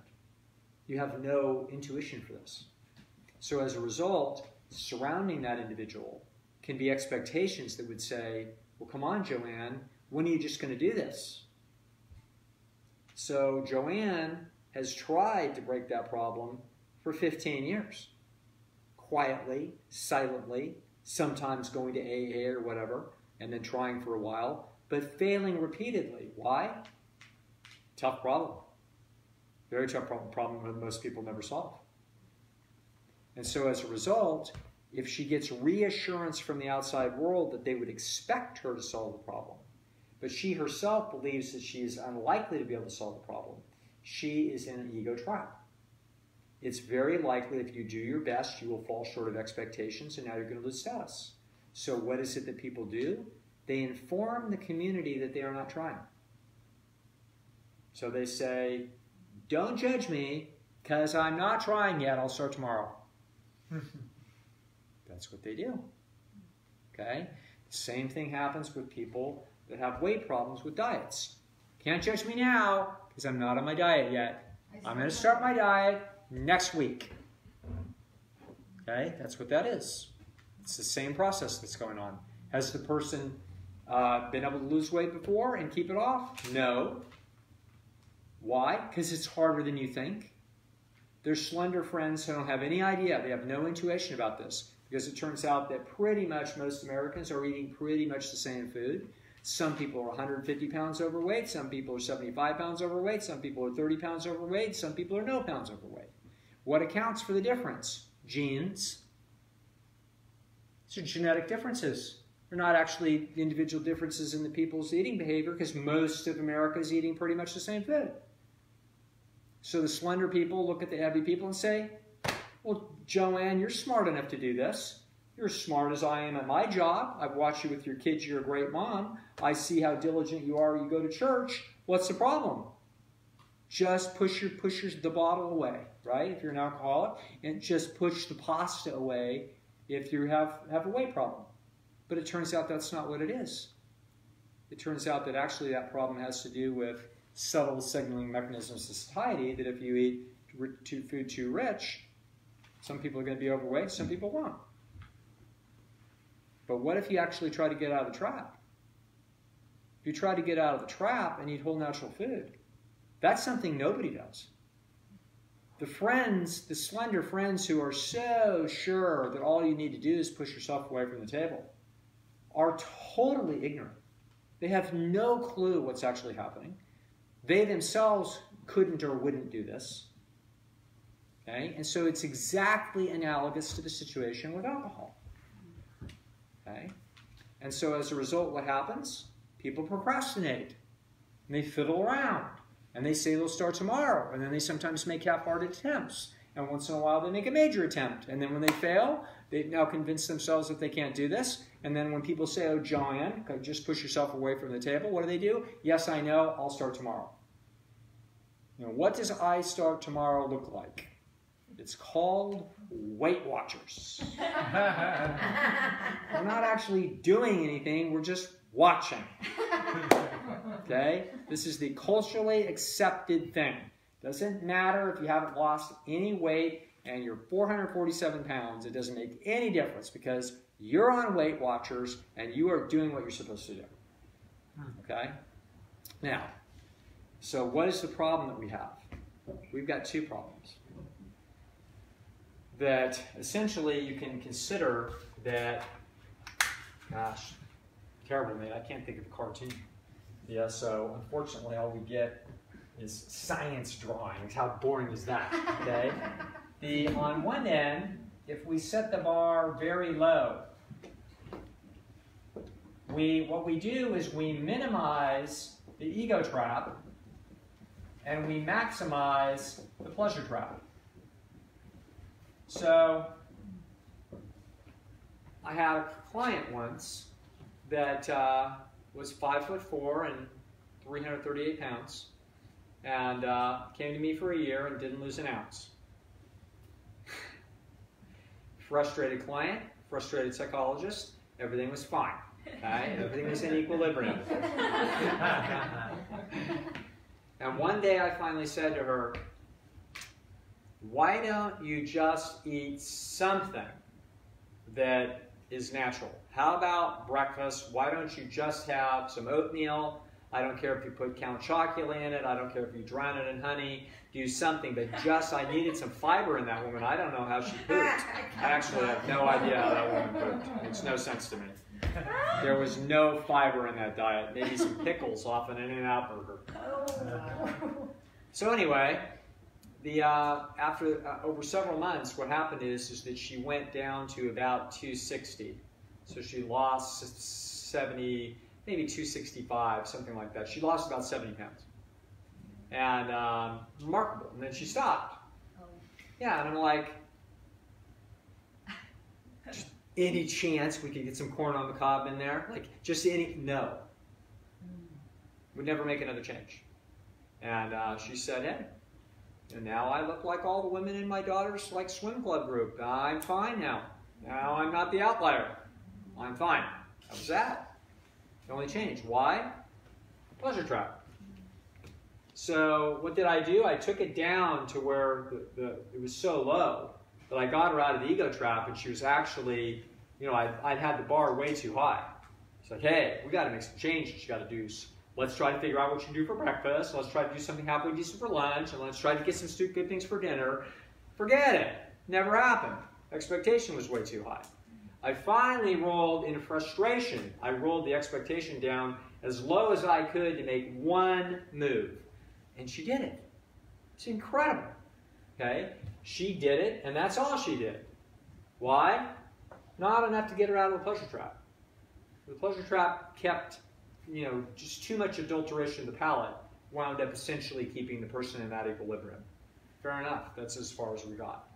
You have no intuition for this. So as a result, surrounding that individual can be expectations that would say, well, come on, Joanne, when are you just going to do this? So Joanne has tried to break that problem for 15 years. Quietly, silently, sometimes going to AA or whatever, and then trying for a while, but failing repeatedly. Why? Tough problem. Very tough problem that most people never solve. And so as a result, if she gets reassurance from the outside world that they would expect her to solve the problem, but she herself believes that she is unlikely to be able to solve the problem, she is in an ego trap. It's very likely if you do your best, you will fall short of expectations, and now you're going to lose status. So what is it that people do? They inform the community that they are not trying. So they say, don't judge me because I'm not trying yet. I'll start tomorrow. That's what they do. Okay? The same thing happens with people that have weight problems with diets. Can't judge me now because I'm not on my diet yet. I'm going to start my diet next week. Okay? That's what that is. It's the same process that's going on. Has the person been able to lose weight before and keep it off? No. Why? Because it's harder than you think. Their slender friends who don't have any idea, they have no intuition about this, because it turns out that pretty much most Americans are eating pretty much the same food. Some people are 150 pounds overweight, some people are 75 pounds overweight, some people are 30 pounds overweight, some people are no pounds overweight. What accounts for the difference? Genes. These are genetic differences. They're not actually individual differences in the people's eating behavior, because most of America is eating pretty much the same food. So the slender people look at the heavy people and say, well, Joanne, you're smart enough to do this. You're as smart as I am at my job. I've watched you with your kids. You're a great mom. I see how diligent you are. You go to church. What's the problem? Just push the bottle away, right? If you're an alcoholic, and just push the pasta away if you have a weight problem. But it turns out that's not what it is. It turns out that actually that problem has to do with subtle signaling mechanisms of society, that if you eat food too rich, some people are going to be overweight, some people won't. But what if you actually try to get out of the trap? If you try to get out of the trap and eat whole natural food, that's something nobody does. The friends, the slender friends who are so sure that all you need to do is push yourself away from the table, are totally ignorant. They have no clue what's actually happening. They themselves couldn't or wouldn't do this. Okay? And so it's exactly analogous to the situation with alcohol. Okay? And so as a result, what happens? People procrastinate. And they fiddle around. And they say they'll start tomorrow. And then they sometimes make half-hearted attempts. And once in a while, they make a major attempt. And then when they fail, they now convince themselves that they can't do this. And then when people say, oh, Joanne, just push yourself away from the table, what do? Yes, I know, I'll start tomorrow. You know, what does I start tomorrow look like? It's called Weight Watchers. We're not actually doing anything, we're just watching. Okay? This is the culturally accepted thing. Doesn't matter if you haven't lost any weight and you're 447 pounds, it doesn't make any difference because you're on Weight Watchers and you are doing what you're supposed to do. Okay? Now, so what is the problem that we have? We've got two problems. That essentially you can consider that, gosh, terrible, man, I can't think of a cartoon. Yeah, so unfortunately all we get is science drawings. How boring is that, okay? On one end, if we set the bar very low, what we do is we minimize the ego trap and we maximize the pleasure trap. So I had a client once that was 5'4" and 338 pounds, and came to me for a year and didn't lose an ounce. Frustrated client, frustrated psychologist, everything was fine. Okay? Everything was in equilibrium. And one day I finally said to her, why don't you just eat something that is natural? How about breakfast? Why don't you just have some oatmeal? I don't care if you put Count Chocula in it. I don't care if you drown it in honey. Do something, but just, I needed some fiber in that woman. I don't know how she pooped. I actually have no idea how that woman pooped. Makes no sense to me. There was no fiber in that diet. Maybe some pickles off an In-N-Out burger. So anyway, after over several months, what happened is that she went down to about 260. So she lost 70, maybe 265, something like that. She lost about 70 pounds. And remarkable. And then she stopped. Yeah, and I'm like, just any chance we could get some corn on the cob in there? Like, just any, no. Would never make another change. And she said, hey, and now I look like all the women in my daughter's like swim club group. I'm fine now. Now I'm not the outlier. I'm fine. That was that. The only change. Why? Pleasure trap. So what did I do? I took it down to where it was so low that I got her out of the ego trap, and she was actually, you know, I'd had the bar way too high. It's like, hey, we got to make some changes. You got to do. Let's try to figure out what you do for breakfast. Let's try to do something halfway decent for lunch, and let's try to get some good things for dinner. Forget it. Never happened. Expectation was way too high. I finally rolled in frustration. I rolled the expectation down as low as I could to make one move. And she did it. It's incredible. Okay? She did it, and that's all she did. Why? Not enough to get her out of the pleasure trap. The pleasure trap kept, you know, just too much adulteration of the palate, wound up essentially keeping the person in that equilibrium. Fair enough. That's as far as we got.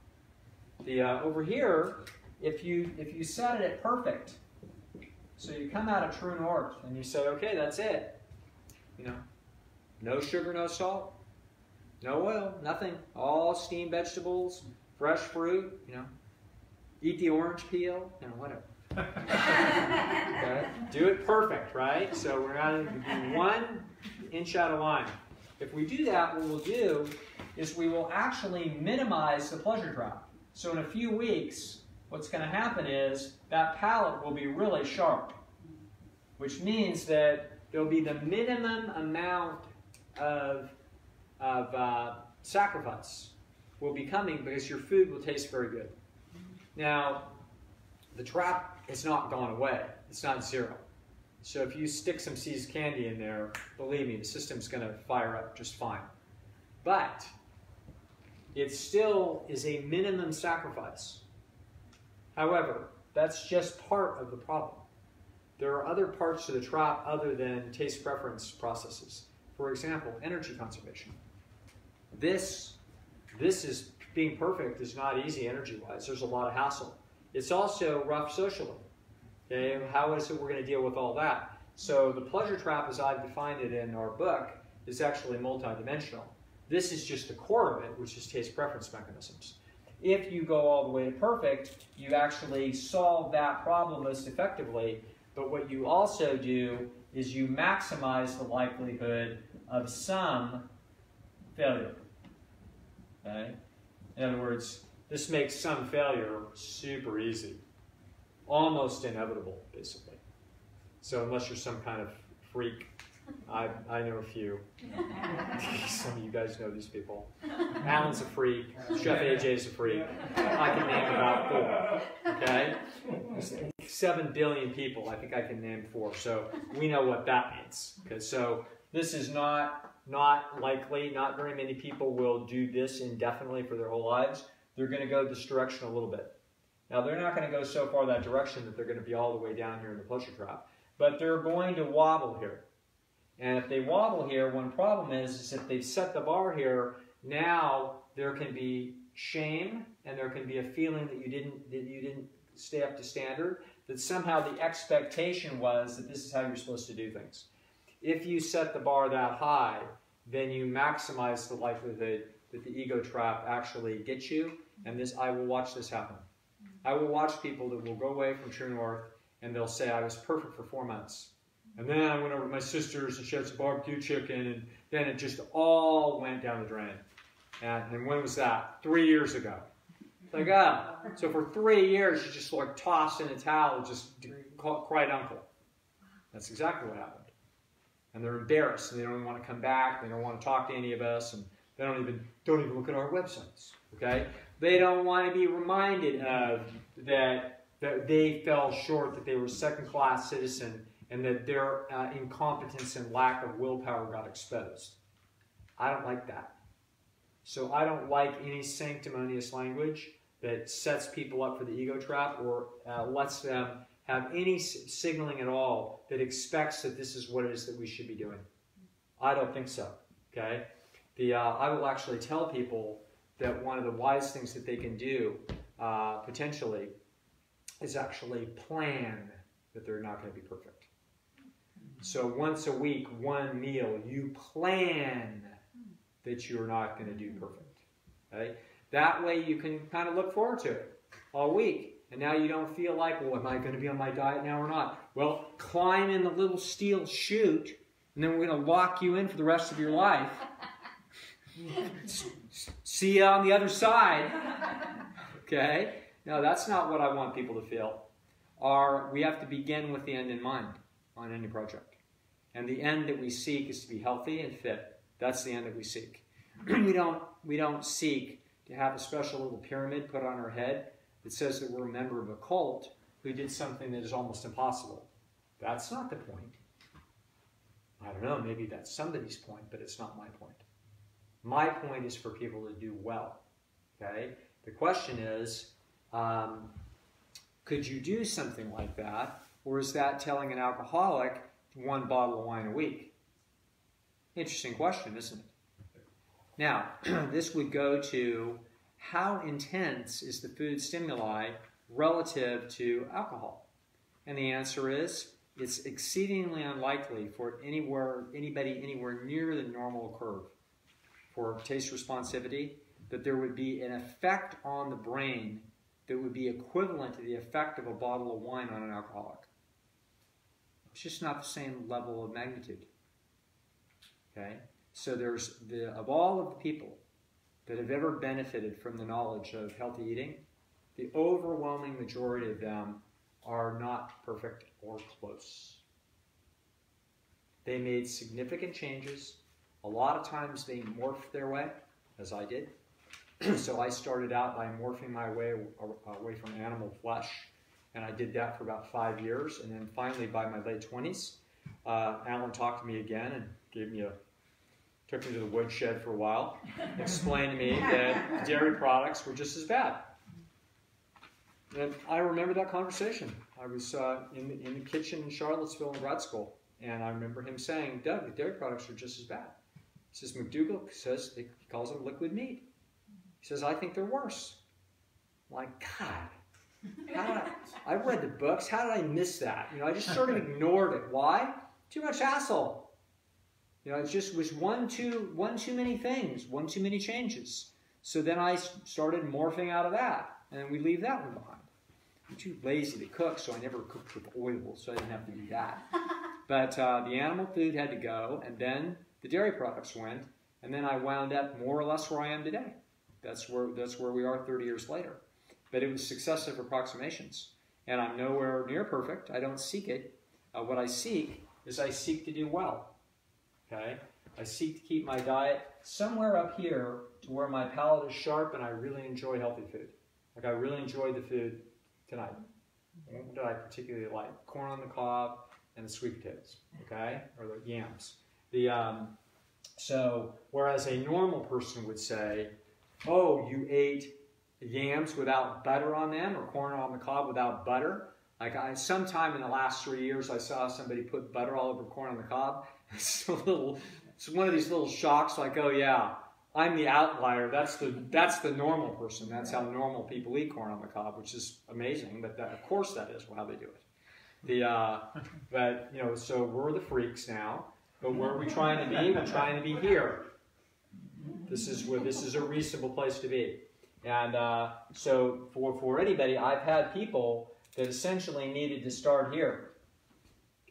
Over here, if you set it at perfect, so you come out of true north and you say, okay, that's it. You know, no sugar, no salt, no oil, nothing. All steamed vegetables, fresh fruit, you know. Eat the orange peel, you know, whatever. Okay? Do it perfect, right? So we're not going to be 1 inch out of line. If we do that, what we'll do is we will actually minimize the pleasure trap. So in a few weeks, what's going to happen is that palate will be really sharp, which means that there'll be the minimum amount of sacrifice will be coming because your food will taste very good. Now, the trap has not gone away. It's not zero. So if you stick some seized candy in there, believe me, the system's going to fire up just fine. But it still is a minimum sacrifice. However, that's just part of the problem. There are other parts to the trap other than taste preference processes. For example, energy conservation. This is being perfect is not easy energy-wise. There's a lot of hassle. It's also rough socially. Okay, how is it we're going to deal with all that? So the pleasure trap, as I've defined it in our book, is actually multidimensional. This is just the core of it, which is taste preference mechanisms. If you go all the way to perfect, you actually solve that problem most effectively. But what you also do is you maximize the likelihood of some failure. Okay? In other words, this makes some failure super easy. Almost inevitable, basically. So unless you're some kind of freak, I know a few. Some of you guys know these people. Alan's a freak. Chef AJ's a freak. I can name about 4. Okay? 7 billion people. I think I can name 4. So we know what that means. Okay? So this is not likely. Not very many people will do this indefinitely for their whole lives. They're going to go this direction a little bit. Now, they're not going to go so far that direction that they're going to be all the way down here in the pleasure trap. But they're going to wobble here. And if they wobble here, one problem is if they've set the bar here, now there can be shame and there can be a feeling that you didn't stay up to standard, that somehow the expectation was that this is how you're supposed to do things. If you set the bar that high, then you maximize the likelihood that the ego trap actually gets you, and I will watch this happen. I will watch people that will go away from True North and they'll say, I was perfect for 4 months. And then I went over to my sister's and she had some barbecue chicken, and then it just all went down the drain. And when was that? 3 years ago. It's like, so for 3 years, you just like tossed in a towel and just cried uncle. That's exactly what happened. And they're embarrassed, and they don't even want to come back. They don't want to talk to any of us, and they don't even look at our websites. Okay? They don't want to be reminded of that they fell short, that they were a second-class citizen, and that their incompetence and lack of willpower got exposed. I don't like that. So I don't like any sanctimonious language that sets people up for the ego trap or lets them have any signaling at all that expects that this is what it is that we should be doing. I don't think so, okay? I will actually tell people that one of the wise things that they can do, potentially, is actually plan that they're not going to be perfect. So once a week, one meal, you plan that you're not going to do perfect. Okay? That way you can kind of look forward to it all week. And now you don't feel like, well, am I going to be on my diet now or not? Well, climb in the little steel chute, and then we're going to lock you in for the rest of your life. See you on the other side. Okay? No, that's not what I want people to feel. We have to begin with the end in mind on any project. And the end that we seek is to be healthy and fit. That's the end that we seek. We don't seek to have a special little pyramid put on our head that says that we're a member of a cult who did something that is almost impossible. That's not the point. I don't know, maybe that's somebody's point, but it's not my point. My point is for people to do well. Okay? The question is, could you do something like that? Or is that telling an alcoholic 1 bottle of wine a week? Interesting question, isn't it? Now, this would go to how intense is the food stimuli relative to alcohol? And the answer is, it's exceedingly unlikely for anybody anywhere near the normal curve for taste responsivity that there would be an effect on the brain that would be equivalent to the effect of a bottle of wine on an alcoholic. It's just not the same level of magnitude. Okay? So of all of the people that have ever benefited from the knowledge of healthy eating, the overwhelming majority of them are not perfect or close. They made significant changes. A lot of times they morphed their way, as I did. So I started out by morphing my way away from animal flesh, and I did that for about 5 years, and then finally by my late 20s, Alan talked to me again and took me to the woodshed for a while, explained to me that dairy products were just as bad. And I remember that conversation. I was in the kitchen in Charlottesville in grad school, and I remember him saying, Doug, the dairy products are just as bad. He says, McDougall says, he calls them liquid meat. He says, I think they're worse. I'm like, God, I read the books. How did I miss that? I just sort of ignored it. Why? Too much hassle. It just was one too many things, one too many changes. So then I started morphing out of that, and we leave that one behind. I'm too lazy to cook, so I never cooked with oil, so I didn't have to do that. But the animal food had to go, and then the dairy products went, and then I wound up more or less where I am today. That's where we are 30 years later. But it was successive approximations, and I'm nowhere near perfect. I don't seek it. What I seek is to do well. Okay? I seek to keep my diet somewhere up here to where my palate is sharp and I really enjoy healthy food. Like I really enjoyed the food tonight. What did I particularly like? Corn on the cob and the sweet potatoes, okay? Or the yams. So, whereas a normal person would say, oh, you ate yams without butter on them or corn on the cob without butter. Like sometime in the last 3 years, I saw somebody put butter all over corn on the cob. It's one of these little shocks like, oh yeah, I'm the outlier. That's the normal person. That's how normal people eat corn on the cob, which is amazing. But of course that is how they do it. But so we're the freaks now. But where are we trying to be? We're trying to be here. This is a reasonable place to be. And so for anybody, I've had people that essentially needed to start here.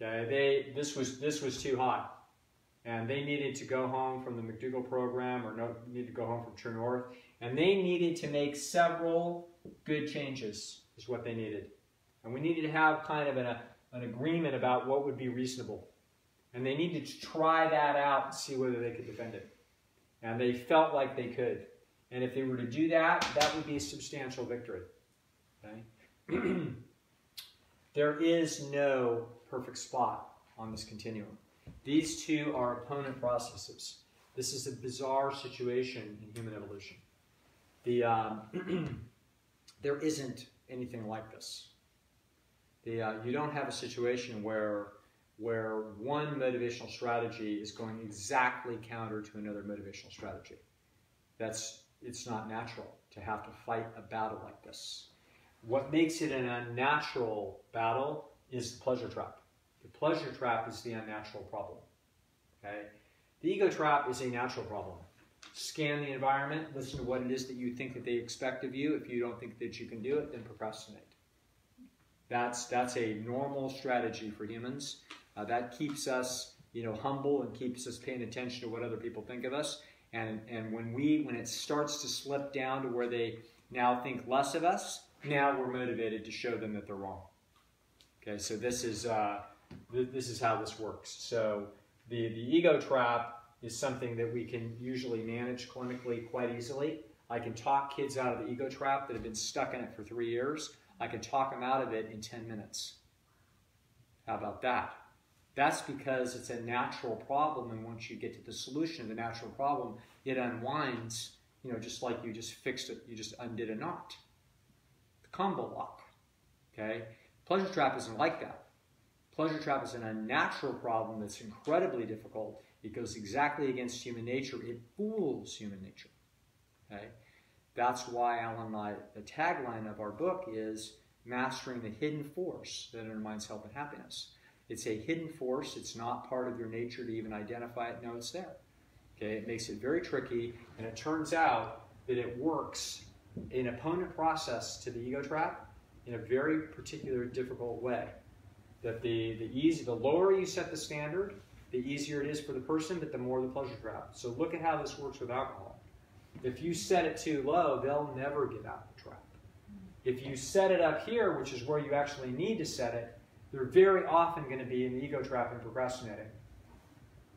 Okay, this was too hot, and they needed to go home from the McDougall program, or needed to go home from True North, and they needed to make several good changes. Is what they needed, and we needed to have kind of an agreement about what would be reasonable, and they needed to try that out and see whether they could defend it, and they felt like they could, and if they were to do that, that would be a substantial victory. Okay. There is no perfect spot on this continuum. These two are opponent processes. This is a bizarre situation in human evolution. There isn't anything like this. You don't have a situation where one motivational strategy is going exactly counter to another motivational strategy. It's not natural to have to fight a battle like this. What makes it an unnatural battle is the pleasure trap. The pleasure trap is the unnatural problem. Okay? The ego trap is a natural problem. Scan the environment, listen to what it is that you think that they expect of you. If you don't think that you can do it, then procrastinate. That's a normal strategy for humans. That keeps us, humble and keeps us paying attention to what other people think of us. And when it starts to slip down to where they now think less of us, now we're motivated to show them that they're wrong. Okay, so this is how this works. So the ego trap is something that we can usually manage clinically quite easily. I can talk kids out of the ego trap that have been stuck in it for 3 years. I can talk them out of it in 10 minutes. How about that? That's because it's a natural problem, and once you get to the solution of the natural problem, it unwinds, just like you just fixed it. You just undid a knot. The combo lock. Okay? Pleasure trap isn't like that. Pleasure trap is an unnatural problem that's incredibly difficult. It goes exactly against human nature. It fools human nature. Okay? That's why Alan and I, the tagline of our book is Mastering the Hidden Force that Undermines Health and Happiness. It's a hidden force. It's not part of your nature to even identify it. No, it's there. Okay? It makes it very tricky, and it turns out that it works in opponent process to the ego trap in a very particular difficult way. That the lower you set the standard, the easier it is for the person, but the more the pleasure trap. So look at how this works with alcohol. If you set it too low, they'll never get out of the trap. If you set it up here, which is where you actually need to set it, they're very often going to be in the ego trap and procrastinating.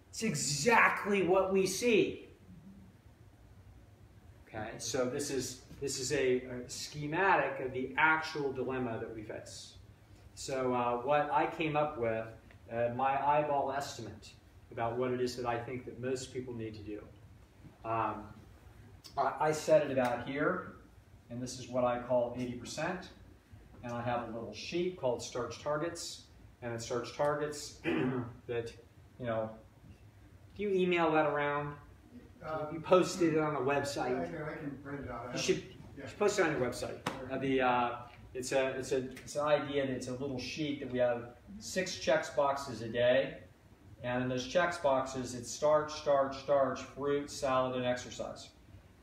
It's exactly what we see. Okay, so this is a schematic of the actual dilemma that we face. So what I came up with, my eyeball estimate about what it is that I think that most people need to do. I set it about here, and this is what I call 80%. And I have a little sheet called starch targets, and it starch targets that, do you email that around? You posted it on a website. I can print it out. You should post it on your website. It's an idea that it's a little sheet that we have 6 check boxes a day, and in those check boxes it's starch, starch, starch, fruit, salad, and exercise.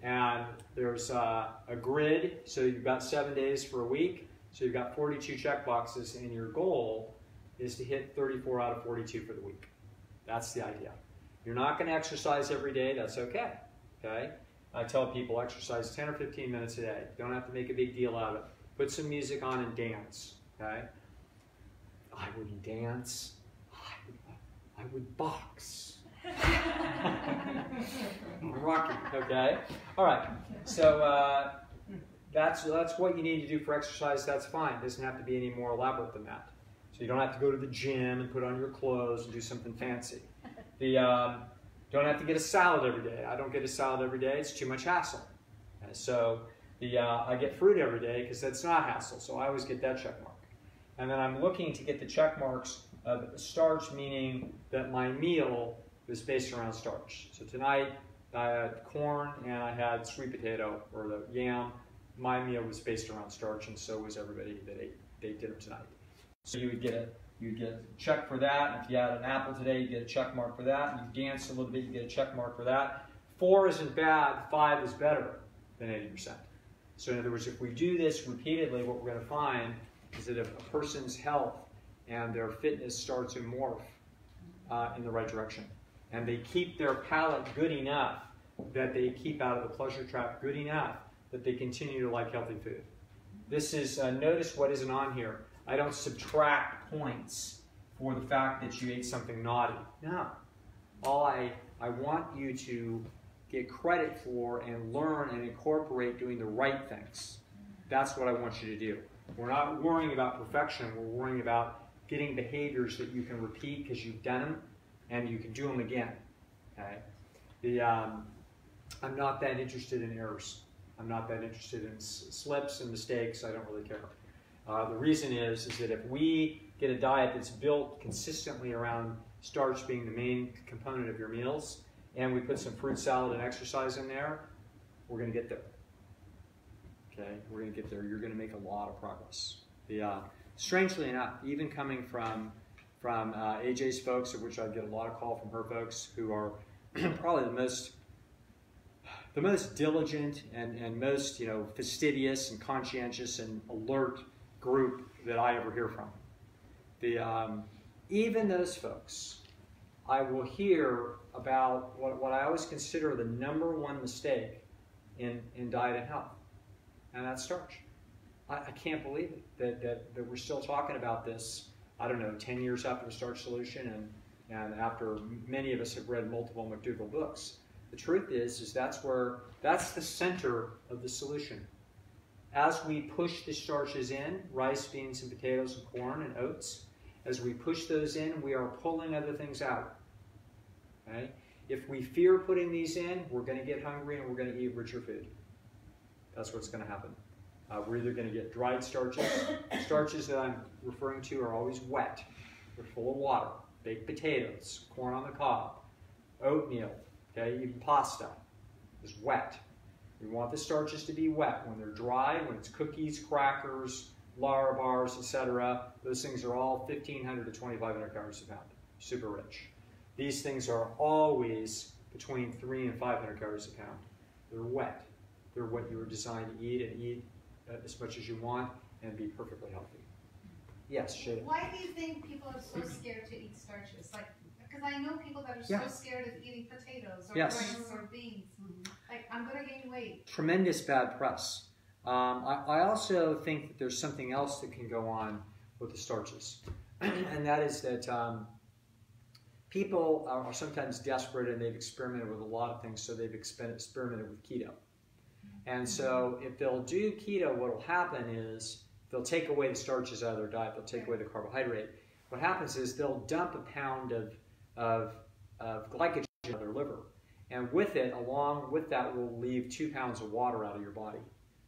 And there's a grid, so you've got 7 days for a week, so you've got 42 check boxes, and your goal is to hit 34 out of 42 for the week. That's the idea. You're not going to exercise every day, that's okay. Okay? I tell people exercise 10 or 15 minutes a day. Don't have to make a big deal out of it. Put some music on and dance. Okay? I wouldn't dance. I would box. Rocky. Okay? All right. So that's what you need to do for exercise. That's fine. It doesn't have to be any more elaborate than that. So you don't have to go to the gym and put on your clothes and do something fancy. Don't have to get a salad every day. I don't get a salad every day. It's too much hassle. Okay, so I get fruit every day because that's not hassle. So I always get that check mark. And then I'm looking to get the check marks of starch, meaning that my meal was based around starch. So tonight I had corn and I had sweet potato or the yam. My meal was based around starch, and so was everybody that ate dinner tonight. So you would get a check for that. And if you had an apple today, you get a check mark for that. And you dance a little bit, you get a check mark for that. 4 isn't bad, 5 is better than 80%. So in other words, if we do this repeatedly, what we're going to find is that if a person's health and their fitness starts to morph in the right direction, and they keep their palate good enough that they keep out of the pleasure trap good enough that they continue to like healthy food. This is, notice what isn't on here. I don't subtract points for the fact that you ate something naughty. No. All I want you to get credit for and learn and incorporate doing the right things. That's what I want you to do. We're not worrying about perfection. We're worrying about getting behaviors that you can repeat because you've done them and you can do them again. Okay? I'm not that interested in errors. I'm not that interested in slips and mistakes. I don't really care. The reason is that if we get a diet that's built consistently around starch being the main component of your meals, and we put some fruit salad and exercise in there, we're going to get there. Okay, we're going to get there. You're going to make a lot of progress. Strangely enough, even coming from AJ's folks, of which I get a lot of call from her folks, who are probably the most diligent and most fastidious and conscientious and alert group that I ever hear from. Even those folks, I will hear about what I always consider the #1 mistake in diet and health, and that's starch. I can't believe it that we're still talking about this, I don't know, 10 years after the Starch Solution and after many of us have read multiple McDougall books. The truth is that's the center of the solution. As we push the starches in, rice, beans, and potatoes, and corn, and oats, as we push those in, we are pulling other things out. Okay? If we fear putting these in, we're going to get hungry and we're going to eat richer food. That's what's going to happen. We're either going to get dried starches. Starches that I'm referring to are always wet. They're full of water. Baked potatoes, corn on the cob, oatmeal, okay, even pasta is wet. We want the starches to be wet. When they're dry, when it's cookies, crackers, Lara bars, etc., those things are all 1,500 to 2,500 calories a pound. Super rich. These things are always between 300 and 500 calories a pound. They're wet. They're what you were designed to eat, and eat as much as you want and be perfectly healthy. Yes, Shada. Why do you think people are so scared to eat starches? Like, because I know people that are so scared of eating potatoes or rice or beans. Like, I'm going to gain weight. Tremendous bad press. I also think that there's something else that can go on with the starches, and that is that people are sometimes desperate and they've experimented with a lot of things, so they've experimented with keto. And so if they'll do keto, what will happen is they'll take away the starches out of their diet, they'll take away the carbohydrate. What happens is they'll dump a pound of glycogen in their liver, and with it, along with that, will leave 2 pounds of water out of your body.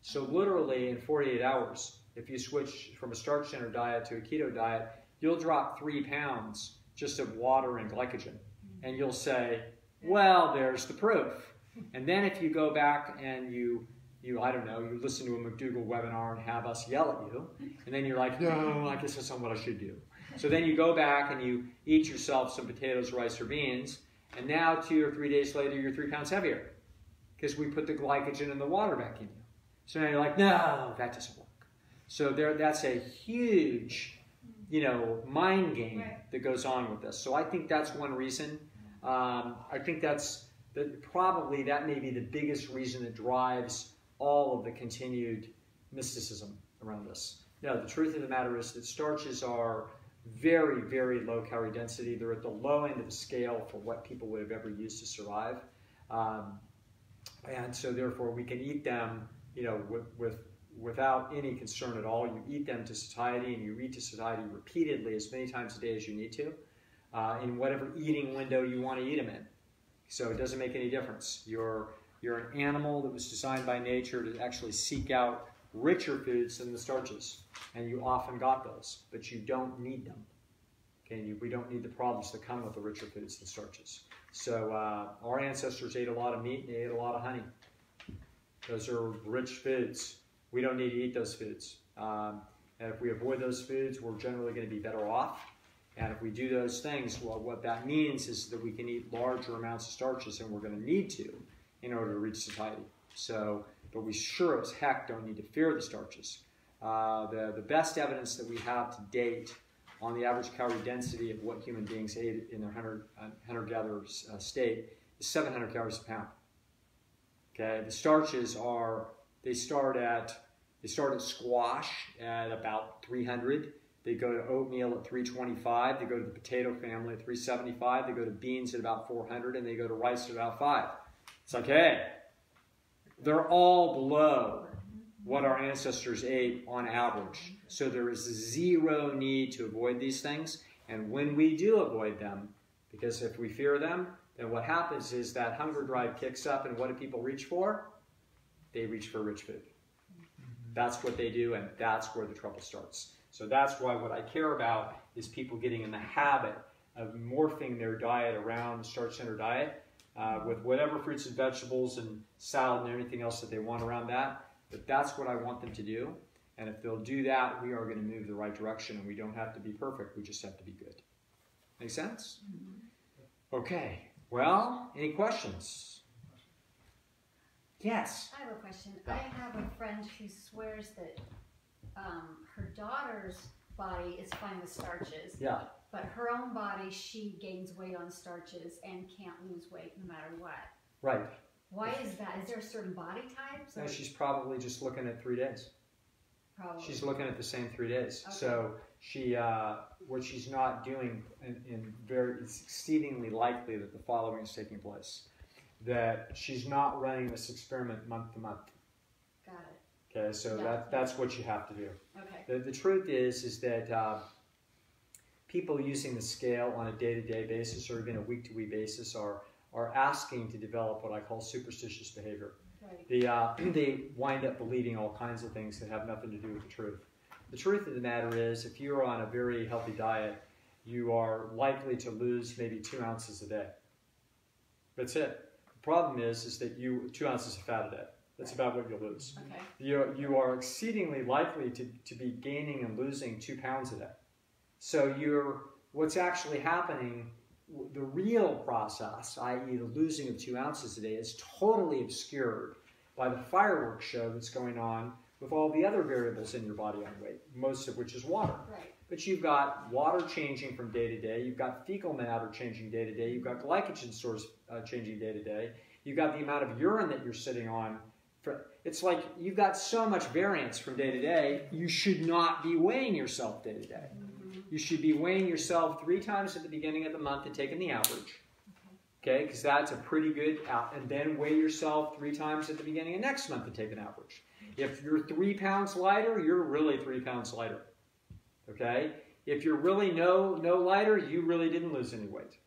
So literally in 48 hours, if you switch from a starch-centered diet to a keto diet, you'll drop 3 pounds just of water and glycogen. And you'll say, well, there's the proof. And then if you go back and you I don't know, you listen to a McDougall webinar and have us yell at you, and then you're like, no, I guess that's not what I should do. So then you go back and you eat yourself some potatoes, rice, or beans, and now 2 or 3 days later, you're 3 pounds heavier because we put the glycogen and the water back in you. So now you're like, no, that doesn't work. So that's a huge, mind game that goes on with this. So I think that's one reason. I think probably that may be the biggest reason that drives all of the continued mysticism around this. No, the truth of the matter is that starches are very, very low calorie density. They're at the low end of the scale for what people would have ever used to survive. And so therefore we can eat them, without any concern at all. You eat them to satiety, and you eat to satiety repeatedly as many times a day as you need to, in whatever eating window you want to eat them in. So it doesn't make any difference. You're an animal that was designed by nature to actually seek out richer foods than the starches, and you often got those, but you don't need them. Okay, we don't need the problems that come with the richer foods than starches. So our ancestors ate a lot of meat and they ate a lot of honey. Those are rich foods. We don't need to eat those foods. And if we avoid those foods, we're generally going to be better off. And if we do those things, well, what that means is that we can eat larger amounts of starches than we're going to need to in order to reach satiety. So, but we sure as heck don't need to fear the starches. The best evidence that we have to date on the average calorie density of what human beings ate in their hunter-gatherer state is 700 calories a pound. Okay, the starches they start at squash at about 300. They go to oatmeal at 325. They go to the potato family at 375. They go to beans at about 400, and they go to rice at about 5. It's like, hey, they're all below what our ancestors ate on average. So there is zero need to avoid these things. And when we do avoid them, because if we fear them, then what happens is that hunger drive kicks up, and what do people reach for? They reach for rich food. That's what they do, and that's where the trouble starts. So that's why what I care about is people getting in the habit of morphing their diet around the starch-centered diet with whatever fruits and vegetables and salad and everything else that they want around that. But that's what I want them to do. And if they'll do that, we are going to move the right direction, and we don't have to be perfect. We just have to be good. Make sense? Okay. Well, any questions? Yes. I have a question. I have a friend who swears that her daughter's body is fine with starches. Yeah. But her own body, she gains weight on starches and can't lose weight no matter what. Right. Why is that? Is there a certain body type? No, she's probably just looking at 3 days. Probably. She's looking at the same 3 days. Okay. So she, what she's not doing, it's exceedingly likely that the following is taking place: that she's not running this experiment month to month. Got it. Okay, so that's what you have to do. Okay. The truth is that people using the scale on a day-to-day basis or even a week-to-week basis are asking to develop what I call superstitious behavior. Right. They wind up believing all kinds of things that have nothing to do with the truth. The truth of the matter is, if you're on a very healthy diet, you are likely to lose maybe 2 ounces a day. That's it. The problem is that 2 ounces of fat a day. That's about what you'll lose. Okay. You are exceedingly likely to be gaining and losing 2 pounds a day. So what's actually happening, the real process, i.e. the losing of 2 ounces a day, is totally obscured by the fireworks show that's going on with all the other variables in your body on weight, most of which is water. Right. But you've got water changing from day to day, you've got fecal matter changing day to day, you've got glycogen stores changing day to day, you've got the amount of urine that you're sitting on. It's like you've got so much variance from day to day, you should not be weighing yourself day to day. You should be weighing yourself 3 times at the beginning of the month and taking the average. Okay, because that's a pretty good out. And then weigh yourself 3 times at the beginning of next month and take an average. If you're 3 pounds lighter, you're really 3 pounds lighter. Okay? If you're really no lighter, you really didn't lose any weight.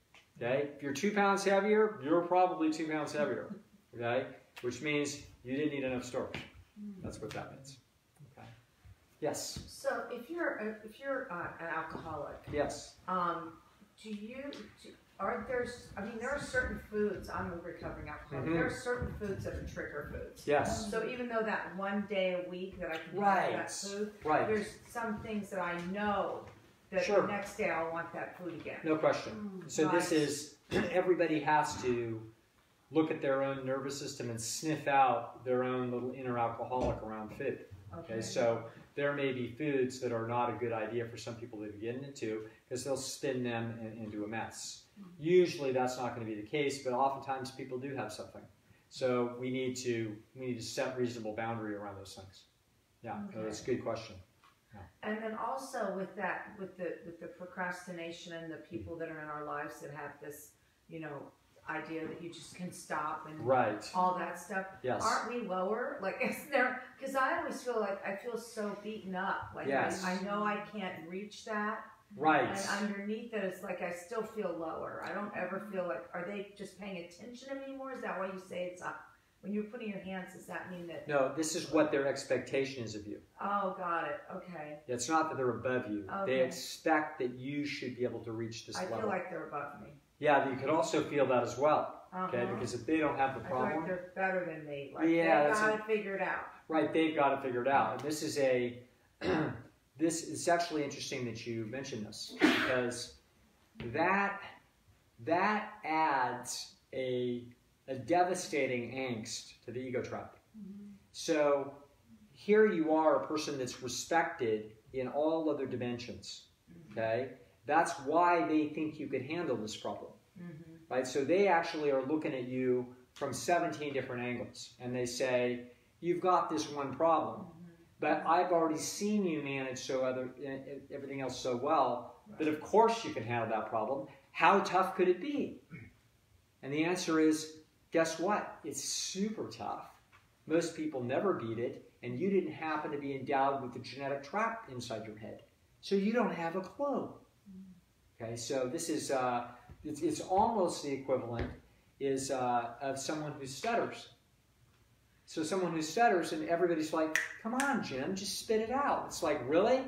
Okay? If you're 2 pounds heavier, you're probably 2 pounds heavier. Okay? Which means you didn't eat enough starch. That's what that means. Okay. Yes. So if you're an alcoholic, Yes. there are certain foods. I'm a recovering alcoholic. There are certain foods that are trigger foods. Yes. So even though that one day a week that I can Right. have that food, Right. there's some things that I know that Sure. the next day I'll want that food again. No question. So this Right. is, everybody has to look at their own nervous system and sniff out their own little inner alcoholic around food. Okay, so there may be foods that are not a good idea for some people to get into because they'll spin them into a mess. Usually that's not going to be the case, but oftentimes people do have something. So we need to set reasonable boundary around those things. Yeah, Okay. that's a good question. And then also with the procrastination and the people that are in our lives that have this, idea that you just can stop and Right. all that stuff. Yes. Aren't we lower? Like, is there? Because I always feel like I feel so beaten up. Like Yes. I know I can't reach that. Right. And underneath it, it's like I still feel lower. I don't ever feel like, are they just paying attention to me more? Is that why you say it's up? When you're putting your hands, does that mean that? No, this is what their expectation is of you. Oh, got it. Okay. It's not that they're above you. Okay. They expect that you should be able to reach this I level. feel like they're above me. Yeah, you could also feel that as well. Okay, Uh-huh. because if they don't have the I feel like problem, they're better than me. Like Yeah, they that's got it figured out. right, they've got it figured out. And this is it's actually interesting that you mentioned this because that adds a devastating angst to the ego trap. So here you are, a person that's respected in all other dimensions. Okay, that's why they think you could handle this problem. Right? So they actually are looking at you from 17 different angles, and they say, you've got this one problem, but I've already seen you manage everything else so well that of course you can handle that problem. How tough could it be? And the answer is, guess what? It's super tough. Most people never beat it, and you didn't happen to be endowed with the genetic trap inside your head. So you don't have a clue. Okay, so this is it's almost the equivalent is of someone who stutters. So someone who stutters and everybody's like, come on, Jim, just spit it out. It's like, really?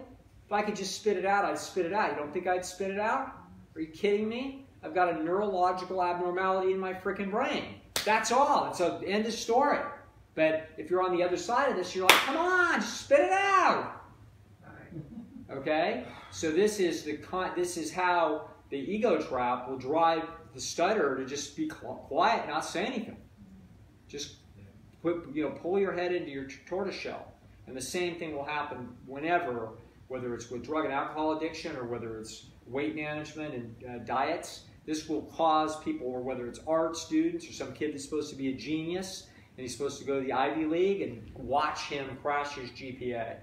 If I could just spit it out, I'd spit it out. You don't think I'd spit it out? Are you kidding me? I've got a neurological abnormality in my freaking brain. That's all. It's an end of story. But if you're on the other side of this, you're like, come on, just spit it out. Okay? So this is how the ego trap will drive the stutterer to just be quiet, not say anything. Just pull your head into your tortoise shell. And the same thing will happen whenever, whether it's with drug and alcohol addiction or whether it's weight management and diets. This will cause people, or whether it's art students or some kid that's supposed to be a genius and he's supposed to go to the Ivy League, and watch him crash his GPA.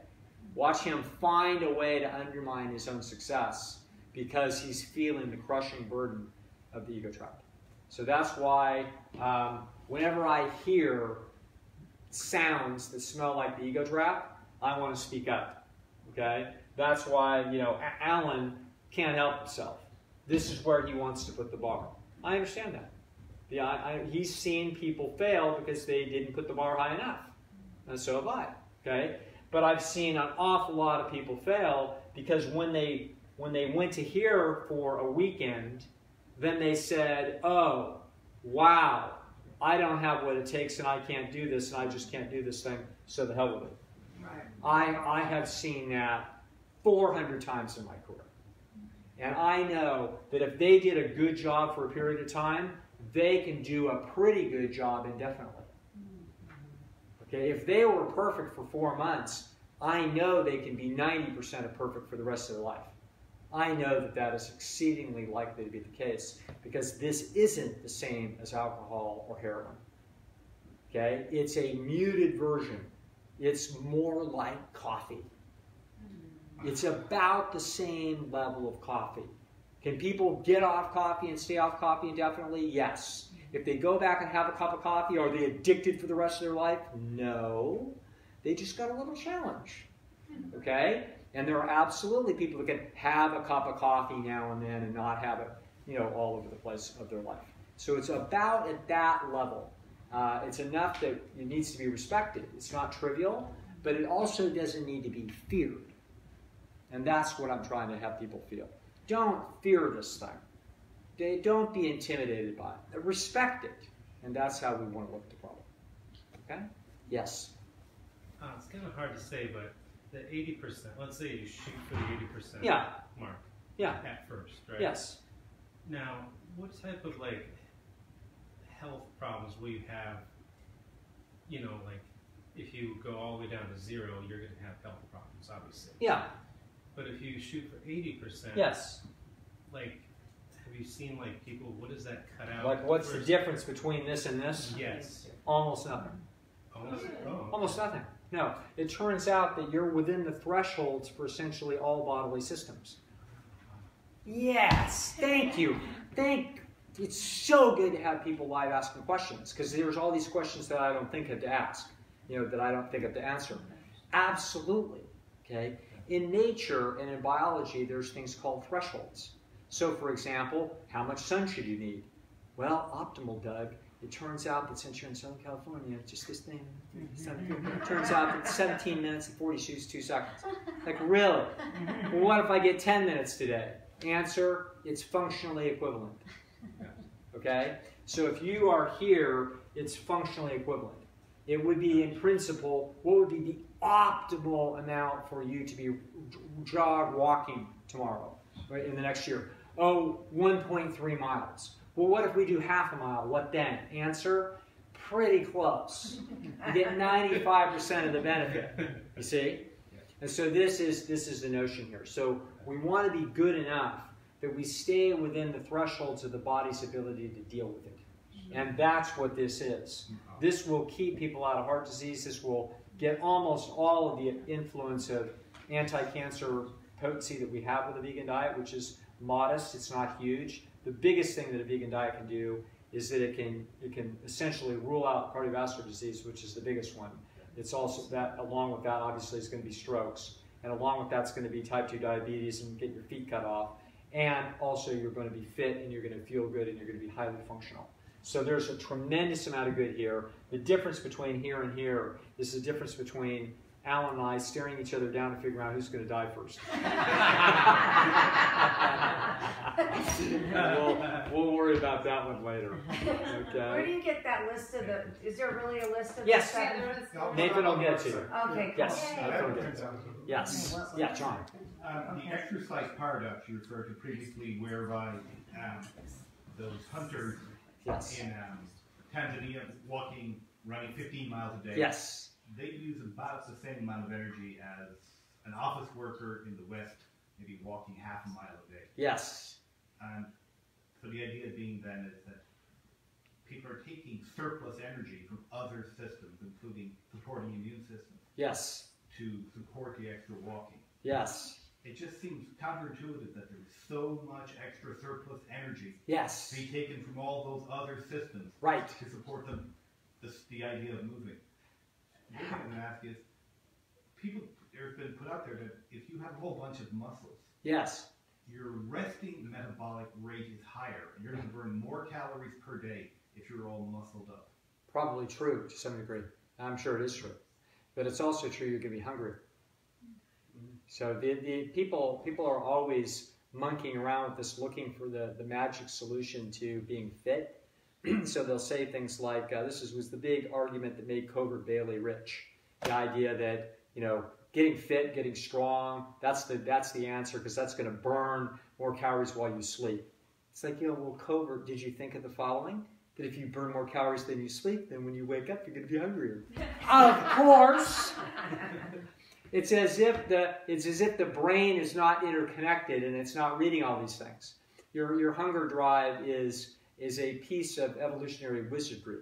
Watch him find a way to undermine his own success because he's feeling the crushing burden of the ego trap. So that's why whenever I hear sounds that smell like the ego trap, I want to speak up. Okay? That's why, Alan can't help himself. This is where he wants to put the bar. I understand that. He's seen people fail because they didn't put the bar high enough. And so have I. Okay? But I've seen an awful lot of people fail because when they went to here for a weekend, then they said, oh, wow, I don't have what it takes and I can't do this and I just can't do this thing, so the hell with it. Right. I have seen that 400 times in my career. And I know that if they did a good job for a period of time, they can do a pretty good job indefinitely. Okay, if they were perfect for 4 months, I know they can be 90% of perfect for the rest of their life. I know that that is exceedingly likely to be the case because this isn't the same as alcohol or heroin. Okay, it's a muted version. It's more like coffee. It's about the same level of coffee. Can people get off coffee and stay off coffee indefinitely? Yes. If they go back and have a cup of coffee, are they addicted for the rest of their life? No. They just got a little challenge. Okay? And there are absolutely people that can have a cup of coffee now and then and not have it, all over the place of their life. So it's about at that level. It's enough that it needs to be respected. It's not trivial, but it also doesn't need to be feared. And that's what I'm trying to have people feel. Don't fear this thing. Don't be intimidated by it. Respect it. And that's how we want to look at the problem. Okay? Yes? It's kind of hard to say, but the 80%, let's say you shoot for the 80% mark at first, right? Yes. Now, what type of health problems will you have, if you go all the way down to 0, you're going to have health problems, obviously. Yeah. But if you shoot for 80%, yes. Have you seen people, what does that cut out? What's the difference between this and this? Yes. Almost nothing. Almost nothing. No. It turns out that you're within the thresholds for essentially all bodily systems. Yes. Thank you. It's so good to have people live asking questions because there's all these questions that I don't think of to ask, that I don't think of to answer. Absolutely. Okay. In nature and in biology, there's things called thresholds. So, for example, how much sun should you need? Well, optimal, Doug. It turns out that since you're in Southern California, just this thing, it turns out that 17 minutes and 42 seconds. Really? Well, what if I get 10 minutes today? Answer, it's functionally equivalent. Okay? So if you are here, it's functionally equivalent. It would be, in principle, what would be the optimal amount for you to be walking tomorrow, right, in the next year? Oh, 1.3 miles. Well, what if we do half a mile? What then? Answer, pretty close. You get 95% of the benefit, you see? And so this is the notion here. So we want to be good enough that we stay within the thresholds of the body's ability to deal with it. And that's what this is. This will keep people out of heart disease. This will get almost all of the influence of anti-cancer potency that we have with a vegan diet, which is modest. It's not huge. The biggest thing that a vegan diet can do is that it can essentially rule out cardiovascular disease, which is the biggest one. It's also that, along with that, obviously, is going to be strokes. And along with that's going to be type 2 diabetes and get your feet cut off. and also you're going to be fit and you're going to feel good and you're going to be highly functional. So there's a tremendous amount of good here. The difference between here and here is the difference between Alan and I staring each other down to figure out who's going to die first. we'll worry about that one later. Okay. Where do you get that list of the, is there really a list of Yes. the 7? Nathan will get to you. Okay, cool. Yes. Nathan will get to you. Yes. Yeah, John. The exercise paradox you referred to previously, whereby those hunters in Tanzania running 15 miles a day. Yes. They use about the same amount of energy as an office worker in the West, maybe walking half a mile a day. Yes. And so the idea being then is that people are taking surplus energy from other systems, including supporting immune systems. Yes. To support the extra walking. Yes. It just seems counterintuitive that there's so much extra surplus energy yes. to be taken from all those other systems right. to support them, the idea of moving. The other thing I'm going to ask is, there's been put out there that if you have a whole bunch of muscles, yes, your resting metabolic rate is higher, and you're going to burn more calories per day if you're all muscled up. Probably true to some degree. I'm sure it is true. But it's also true you're going to be hungry. So the people are always monkeying around with this, looking for the magic solution to being fit. So they'll say things like, this was the big argument that made Covert Bailey rich. The idea that, getting fit, getting strong, that's the answer, because that's going to burn more calories while you sleep. It's like, well, Covert, did you think of the following? That if you burn more calories than you sleep, then when you wake up, you're going to be hungrier. Of course! It's as if the brain is not interconnected and it's not reading all these things. Your hunger drive is a piece of evolutionary wizardry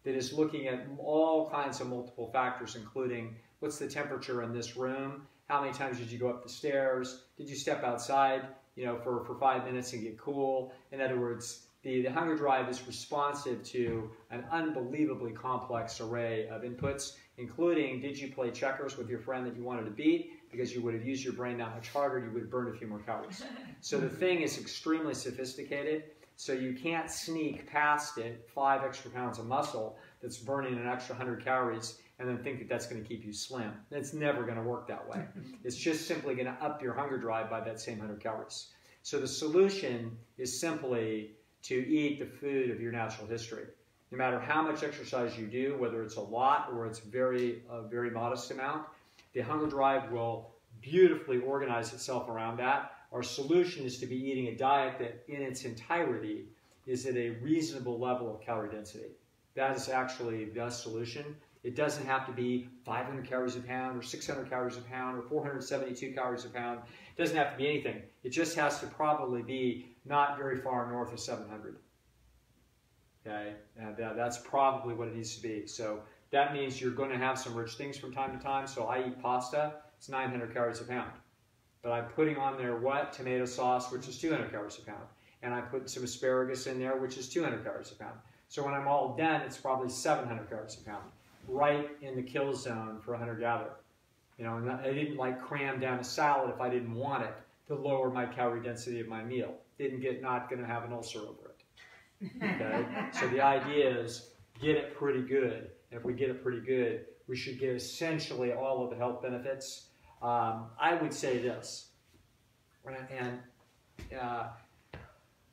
that is looking at all kinds of multiple factors, including what's the temperature in this room, how many times did you go up the stairs, did you step outside, for 5 minutes and get cool. In other words, the hunger drive is responsive to an unbelievably complex array of inputs, including, did you play checkers with your friend that you wanted to beat? Because you would have used your brain that much harder, you would have burned a few more calories. So the thing is extremely sophisticated, so you can't sneak past it 5 extra pounds of muscle that's burning an extra 100 calories and then think that that's going to keep you slim. It's never going to work that way. It's just simply going to up your hunger drive by that same 100 calories. So the solution is simply to eat the food of your natural history. No matter how much exercise you do, whether it's a lot or it's a very modest amount, the hunger drive will beautifully organize itself around that. Our solution is to be eating a diet that in its entirety is at a reasonable level of calorie density. That is actually the solution. It doesn't have to be 500 calories a pound or 600 calories a pound or 472 calories a pound. It doesn't have to be anything. It just has to probably be not very far north of 700. Okay, and that's probably what it needs to be. So that means you're going to have some rich things from time to time. So I eat pasta, it's 900 calories a pound. But I'm putting on there what? Tomato sauce, which is 200 calories a pound. And I put some asparagus in there, which is 200 calories a pound. So when I'm all done, it's probably 700 calories a pound, right in the kill zone for a hunter-gatherer. And I didn't cram down a salad if I didn't want it to lower my calorie density of my meal. Not going to have an ulcer over it. Okay? So the idea is get it pretty good. And if we get it pretty good, we should get essentially all of the health benefits. I would say this, and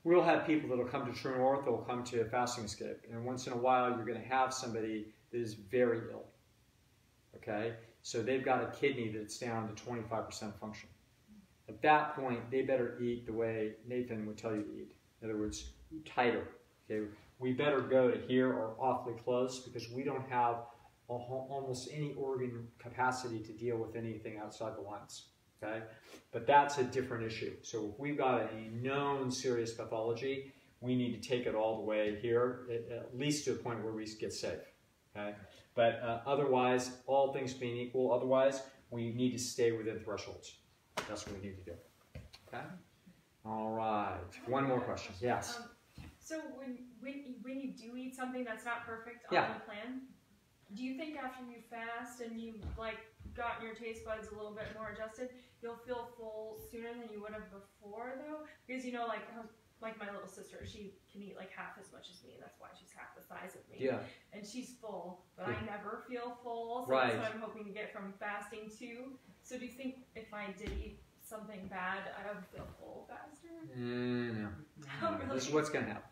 we'll have people that will come to True North, that will come to Fasting Escape, and once in a while you're going to have somebody that is very ill. Okay? So they've got a kidney that's down to 25% function. At that point, they better eat the way Nathan would tell you to eat. In other words, tighter. Okay? We better go to here or awfully close because we don't have almost any organ capacity to deal with anything outside the lines. Okay? But that's a different issue. So if we've got a known serious pathology, we need to take it all the way here, at least to a point where we get safe. Okay? But otherwise, all things being equal, otherwise, we need to stay within thresholds. That's what we need to do. Okay? All right. One more question. Yes? So when you do eat something that's not perfect on Yeah. the plan, do you think after you fast and you gotten your taste buds a little bit more adjusted, you'll feel full sooner than you would have before, though. Because, you know, like my little sister, she can eat like half as much as me. That's why she's half the size of me. Yeah. And she's full, but I never feel full. So that's what I'm hoping to get from fasting, too. So do you think if I did eat something bad, I would feel full faster? No. Really? This is what's going to happen.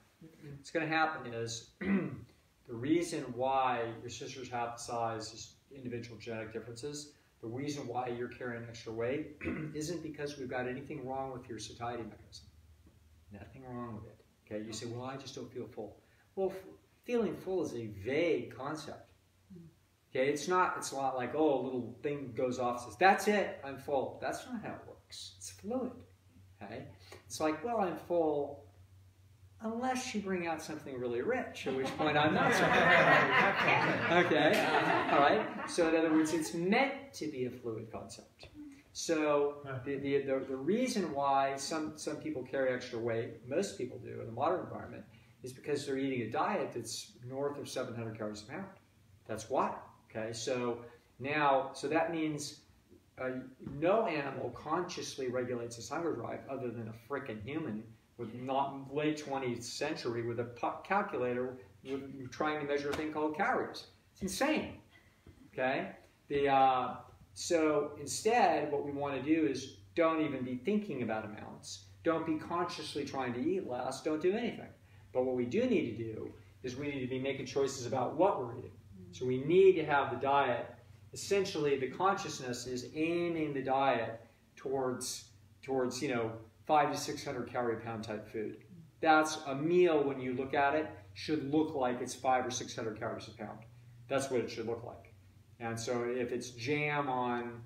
What's going to happen is the reason why your sister's half the size is individual genetic differences. The reason why you're carrying extra weight isn't because we've got anything wrong with your satiety mechanism. Nothing wrong with it. Okay, you say, well, I just don't feel full. Well, feeling full is a vague concept. Okay, it's not like, oh, a little thing goes off, says, that's it, I'm full. That's not how it works. It's fluid. Okay? It's like, well, I'm full unless you bring out something really rich, at which point I'm not so full. Okay? All right? So in other words, it's meant to be a fluid concept. So the reason why some people carry extra weight, most people do in the modern environment, is because they're eating a diet that's north of 700 calories a pound. That's why. Okay, so that means no animal consciously regulates its hunger drive other than a frickin' human with not late 20th century with a calculator trying to measure a thing called calories. It's insane. Okay, so instead, what we want to do is don't even be thinking about amounts. Don't be consciously trying to eat less. Don't do anything. But what we do need to do is we need to be making choices about what we're eating. So we need to have the diet. Essentially, the consciousness is aiming the diet towards 500 to 600 calorie pound type food. That's a meal when you look at it should look like it's 500 or 600 calories a pound. That's what it should look like. And so if it's jam on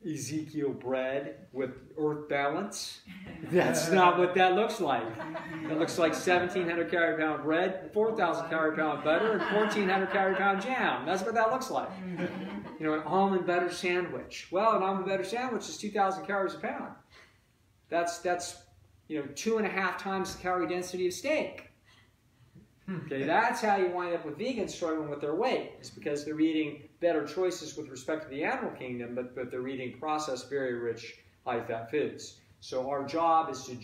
Ezekiel bread with earth balance, that's not what that looks like. It looks like 1,700 calorie pound bread, 4,000 calorie pound butter, and 1,400 calorie pound jam. That's what that looks like. You know, an almond butter sandwich. Well, an almond butter sandwich is 2,000 calories a pound. That's 2.5 times the calorie density of steak. Okay, that's how you wind up with vegans struggling with their weight. It's because they're eating better choices with respect to the animal kingdom, but they're eating processed, very rich, high-fat foods. So our job is to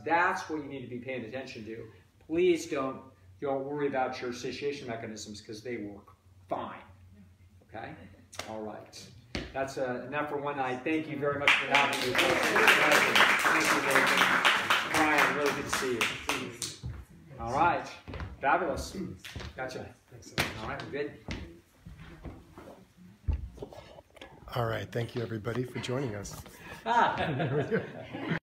that's what you need to be paying attention to. Please don't worry about your satiation mechanisms because they work fine. Okay? All right. That's enough for one night. Thank you very much for having me. Thank you, Brian. Really good to see you. All right. Fabulous. Gotcha. All right, we're good. All right. Thank you, everybody, for joining us.